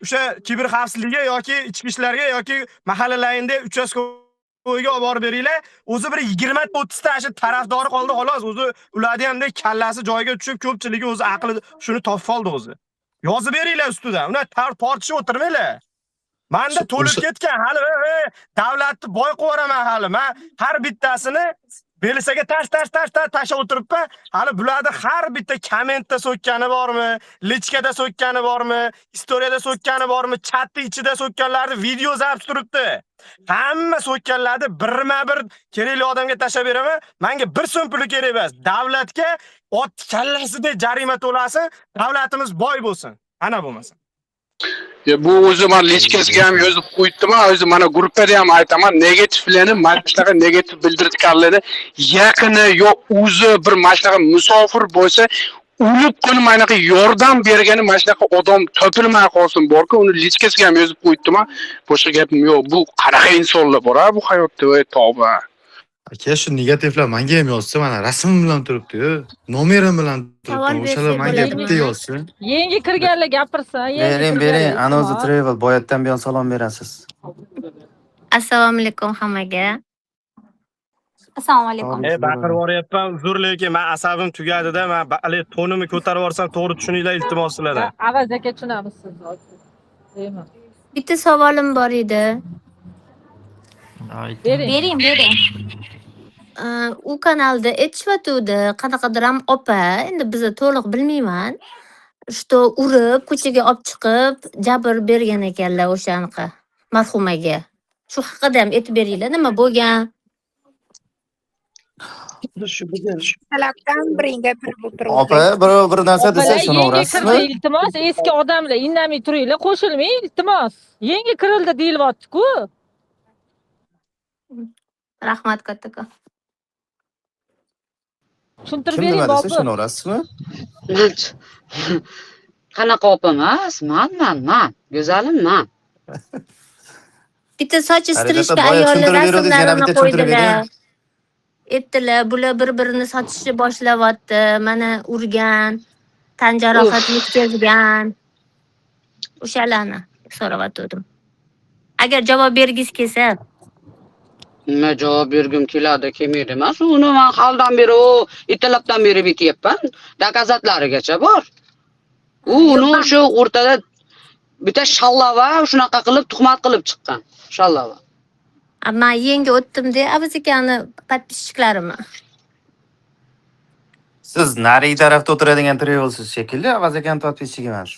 o'sha kiber xavfsizligiga yoki ichki ishlarga yoki mahallalarida uchastkoga olib borib beringlar. O'zi bir 20-30 ta ashi tarafdori qoldi xolos. O'zi ularning ham kallasi joyiga tushib, ko'pchiligi o'zi aqli shuni topib oldi o'zi. Yozib beringlar ustidan. Uni tortishib o'tirmanglar. Manda to'lib ketgan hali davlatni boy qo'yaraman hali. Men har bittasini belisaga tashlab o'tiribman. Hali bularda har bitta kommentda so'kkani bormi, lichkada so'kkani bormi, istoriyada so'kkani bormi, chatni ichida so'kkanlarni video zapis turibdi. Hamma so'kkanlarni birma-bir kerakli odamga tashlab beraman. Menga 1 so'm puli kerak emas. Davlatga ot kallasida jarima to'lasin, davlatimiz boy bo'lsin. Ana bo'lmasa. bu o'zi men lichkasiga ham yozib qo'yibman, o'zi mana gruppada ham aytaman, negativlarni, mana negativ bildirganlarni yaqini yo o'zi bir mashnaqa musofir bo'lsa, ulib qilib mana yordam bergani mashnaqa odam topilmay qolsin borku, uni lichkasiga ham yozib qo'yibman. Boshqa gapim yo'q. Bu qanaqa insonlar bor bu hayotda, voy tavba. Aka, shu negativlar menga ham yozsa, mana rasmim bilan turibdi-yu, nomerim bilan turibdi. O'shalar menga bitta yozsin. Yangi kirganlar gapirsa, Bering, Anozi Travel boyatdan buyon salom berasiz. Assalomu alaykum hammaga. Assalomu alaykum. Baqirib yuboryapman, uzr, lekin men asabim tugadi-da, men hali tonimni ko'tarib yuborsam, to'g'ri tushuninglar, iltimos sizlardan. Avaz aka tushunamiz sizni. Deyman. Bitta savolim bor edi. Bering. u kanalda aytishyotgandi, qanaqadir ham opa, endi biza to'liq bilmayman. Что urib, ko'chaga olib chiqib, jabr bergan ekanlar o'shanaqa marhumaga. Shu haqida ham aytib beringlar, nima bo'lgan? Talabdan biring gapirib Opa, bir narsa desa Opalar, yenga tushunaverasizmi? kirdi, iltimos, eski odamlar, indamay turinglar, qo'shilmang, iltimos. Yenga kirildi deyilyapti-ku. Rahmat kattakon. Tushuntirib Kim bering, nima desa Bobur. tushunaverasizmi? Qanaqa opamas? Man. Go'zalim man. Bitta soch Harakatda istirishga boya ayollar tushuntirib beruvdingiz, yana rasmlarini bitta tushuntirib qo'ydilar. bering. Aytdilar, bular bir-birini sotishni boshlayapti. Mana urgan, tan jarohati yetkazgan. O'shalarni so'rayotgandim. Agar javob bergis kelsa, Nima javob bergim keladi, kelmaydi emas. Uni men haldan beri u italabdan beri bityapman. Dokazatlarigacha bor. Uni o'sha o'rtada bitta shallava shunaqa qilib tuhmat qilib chiqqan. Shallava. men yenga o'tdim-da, Avaz akani подписчикlarimi. Siz narigi tarafda o'tiradigan triolsiz shekilli, Avaz akam podpisчик emas.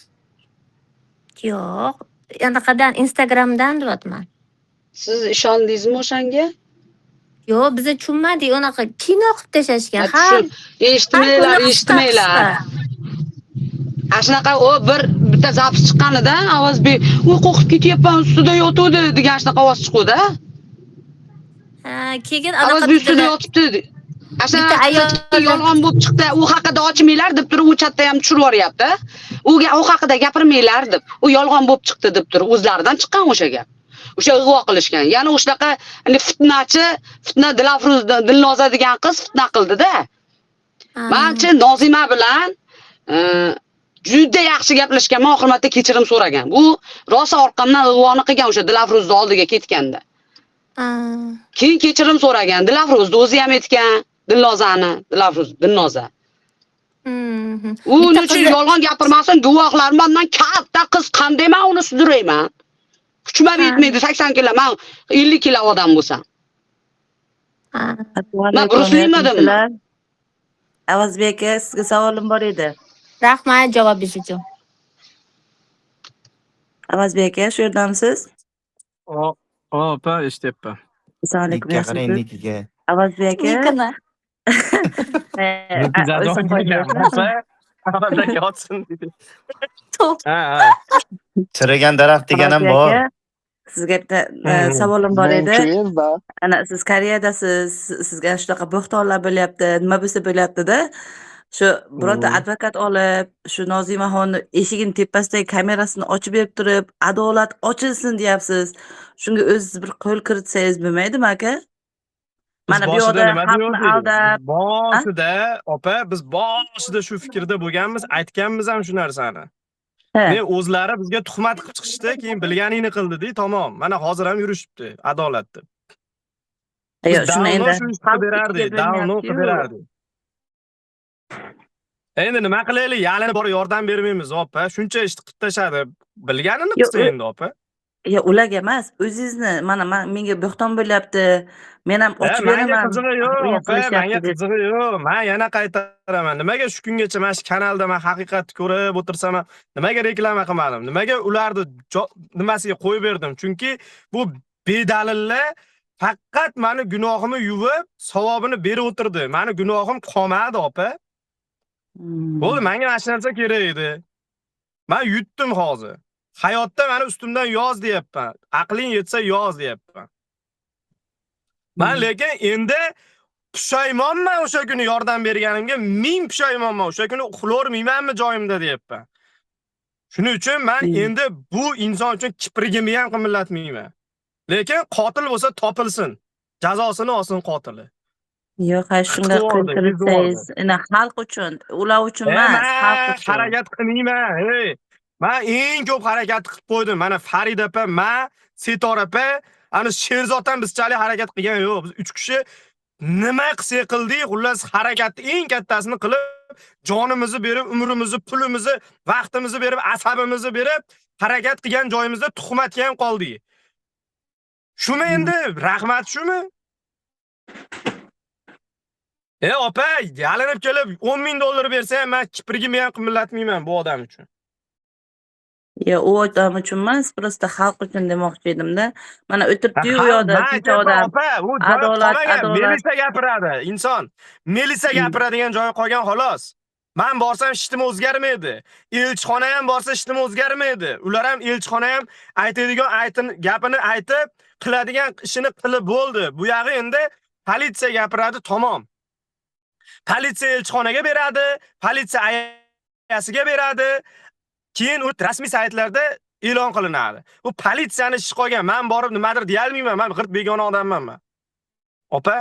Yo'q, anaqadan Instagramdan deyapman. Siz ishondingizmi o'shanga? Yo'q, biza tushunmadik, unaqa kino qilib tashashgan. Eshitmanglar. Ashunaqa o bitta zapis chiqqanida Avazbek, "U qo'rqib ketyapman, ustida yotuvdi" degan shunaqa ovoz chiqdi-da. Keyin Avazbek ustida yotibdi. bitta ayol yolg'on bo'lib chiqdi. U haqida ochmanglar deb turib, u chatda ham tushirib yuboryapti. U haqida gapirmanglar deb. U yolg'on bo'lib chiqdi deb turib, o'zlaridan chiqqan o'sha gap. O'sha ig'vo qilishgan. Ya'ni o'shanaqa fitna Dilnoza degan qiz fitna qildi-da. Mencha Nozima bilan juda yaxshi gaplashganman, oxir marta kechirim so'ragan. Bu rosa orqamdan ig'voni qilgan o'sha Dilafruzni oldiga ketganda. Keyin kechirim so'ragan. Dilafruzni o'zi ham aytgan. Dilnoza. Uni uchun yolg'on gapirmasin, guvohlar mendan katta qiz, qanday men uni sudrayman? Kuchim yetmaydi, 80 kilo, men 50 kilo odam bo'lsam. Men Brusleymadimmi? Avazbek aka, sizga savolim bor edi. Rahmat javobingiz uchun. Avazbek aka, shu yerdamisiz? Opa, eshityapman. Assalomu alaykum. Qarang nikiga. Avazbek aka. Nikini. Chirigan daraxt degan ham bor. Sizga bitta savolim bor edi. Ana siz Koreyadasiz, sizga shunaqa bo'xtonlar bo'lyapti, nima bo'lsa bo'lyapti-da. Shu birorta advokat olib, shu Nozimaxonni eshigini tepasidagi kamerasini ochib berib turib, adolat ochilsin deyapsiz. Shunga o'zingiz bir qo'l kiritsangiz bo'lmaydimi aka? Mana bu yoqda xalqni aldab, biz boshida shu fikrda bo'lganmiz, aytganmiz ham shu narsani. Men o'zlari bizga tuhmat qilib chiqishdi, keyin bilganingni qildi-da, tamom. Mana hozir ham yurishibdi, adolatda. Yo'q, shuni endi davno qilib berardik. Endi nima qilaylik? Yalinib borib yordam bermaymiz, opa. Shuncha ishni qilib tashadi. Bilganini qilsa endi, opa. Yo, ularga emas, o'zingizni mana menga bo'xton bo'lyapti. Men ham ochib beraman. Menga qizig'i yo'q. Men yana qaytaraman. Nimaga shu kungacha mana shu kanalda men haqiqatni ko'rib o'tirsam, nimaga reklama qilmadim? Nimaga ularni nimasiga qo'yib berdim? Chunki bu bedalillar faqat meni gunohimni yuvib, savobini berib o'tirdi. Meni gunohim qolmadi, opa. Bo'ldi, menga mana shu narsa kerak edi. Men yutdim hozir. Hayotda meni ustimdan yoz deyapman. Aqling yetsa yoz deyapman. Men lekin endi pushaymonman o'sha kuni yordam berganimga, ming pushaymonman. O'sha kuni uxlolmaymanmi joyimda deyapman. Shuning uchun men endi bu inson uchun kiprigimni ham qimillatmayman. Lekin qotil bo'lsa topilsin. Jazosini olsin qotili. Yo'q, shunday qilsangiz, xalq uchun, ular uchun emas, xalq uchun. Harakat qilmayman. Men eng ko'p harakat qilib qo'ydim. Mana Farid opa, men Setor opa, ana Sherzod ham bizchalik harakat qilgan yo'q. Biz 3 kishi nima qilsak qildik, xullas harakatni eng kattasini qilib, jonimizni berib, umrimizni, pulimizni, vaqtimizni berib, asabimizni berib, harakat qilgan joyimizda tuhmatga ham qoldik. Shumi endi rahmat shumi? Opa, yalinib kelib 10 ming dollar bersa ham men kiprigimni ham qimillatmayman bu odam uchun. Ya u odam uchun emas, prosta xalq uchun demoqchi edimda. Mana o'tiribdi-yu u yoqda shuncha odam. Opa, u Adolat, joyi adolat. Melisa gapiradi, inson. Melisa gapiradigan joyi qolgan xolos. Men borsam ishtim o'zgarmaydi. Elchixona ham borsa ishtim o'zgarmaydi. Ular ham elchixona ham aytadigan gapini aytib, qiladigan ishini qilib bo'ldi. Bu yog'i endi politsiya gapiradi, tamom. Politsiya elchixonaga beradi, politsiya ayasiga beradi. Keyin u rasmiy saytlarda e'lon qilinadi. Bu politsiyani ishi qolgan. Men borib nimadir deya olmayman. Men g'irt begona odamman men. Opa?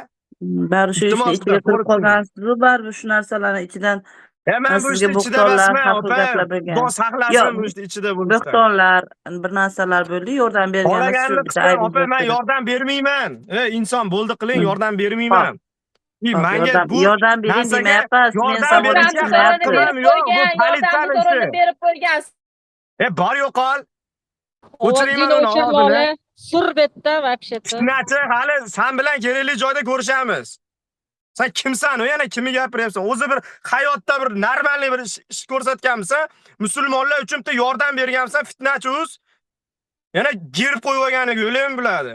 Bari shu ishni ichiga kirib qolgansiz-ku, bari shu narsalarni ichidan men bu ishni ichida emasman, opa. Xudo saqlasin bu ishni ichida bo'lishdan. Bo'xtonlar, bir narsalar bo'ldi, yordam berganingiz shu bitta ayb. Opa, men yordam bermayman. Inson bo'ldi qiling, yordam bermayman. Menga bu yordam bering demayapman, men savolni tushunmayapman. Yordamni berib qo'ygansiz. Bor yo'qol. O'chirayman uni. Surbetda вообще-то. Fitnachi, hali sen bilan kerakli joyda ko'rishamiz. Sen kimsan? O yana kimga gapiryapsan? O'zi bir hayotda bir normalniy bir ish ko'rsatganmisan, musulmonlar uchun bitta yordam berganmisan, fitnachi o'z. Yana girib qo'yib olganiga o'lim biladi.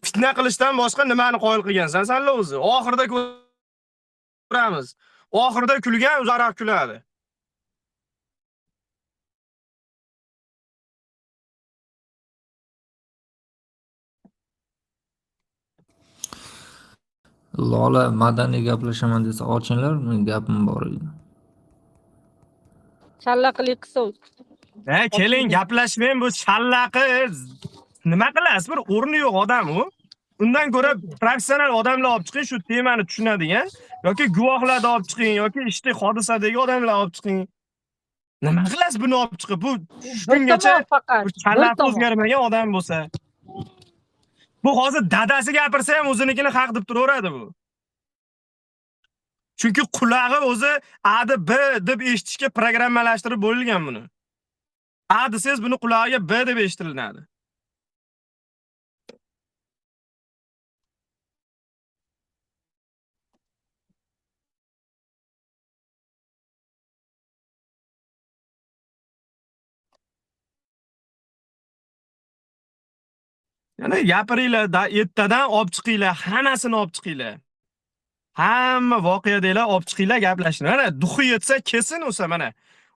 Fitna qilishdan boshqa nimani qoyil qilgansan senlar o'zi? Oxirida ko'ramiz. Oxirida kulgan o'zaroq kuladi. Lola madaniy gaplashaman desa ochinglar, men gapim bor edi. Challaqlik qilsa. Keling gaplashmang, bu shallaqi nima qilasiz? Bir o'rni yo'q odam u. Undan ko'ra professional odamlar olib chiqing, shu temani tushunadigan yoki guvohlarni olib chiqing yoki ishda hodisadagi odamlar olib chiqing. Nima qilasiz buni olib chiqib? Bu shungacha challaqi o'zgarmagan odam bo'lsa. Bu hozir dadasi gapirsa ham o'zinikini haq deb turaveradi bu. Chunki qulog'i o'zi A da B deb eshitishga programmalashtirib bo'lgan buni. A desiz buni qulog'iga B deb eshitilinadi. Yana gapiringlar, ertadan olib chiqinglar, hammasini olib chiqinglar. Hamma voqealar olib chiqinglar, gaplashing. Mana duxi yetsa kesin o'sa mana.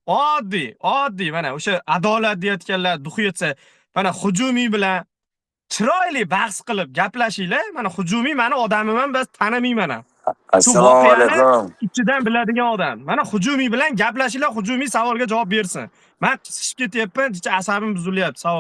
Oddiy mana o'sha adolat deyotganlar duxi yetsa, mana hujumiy bilan chiroyli bahs qilib gaplashinglar. Mana hujumiy meni odamimman, bas tanimayman ham. Assalomu alaykum. Ichidan biladigan odam. Mana hujumiy bilan gaplashinglar, hujumiy savolga javob bersin. Men qisib ketyapman, asabim buzilyapti savol.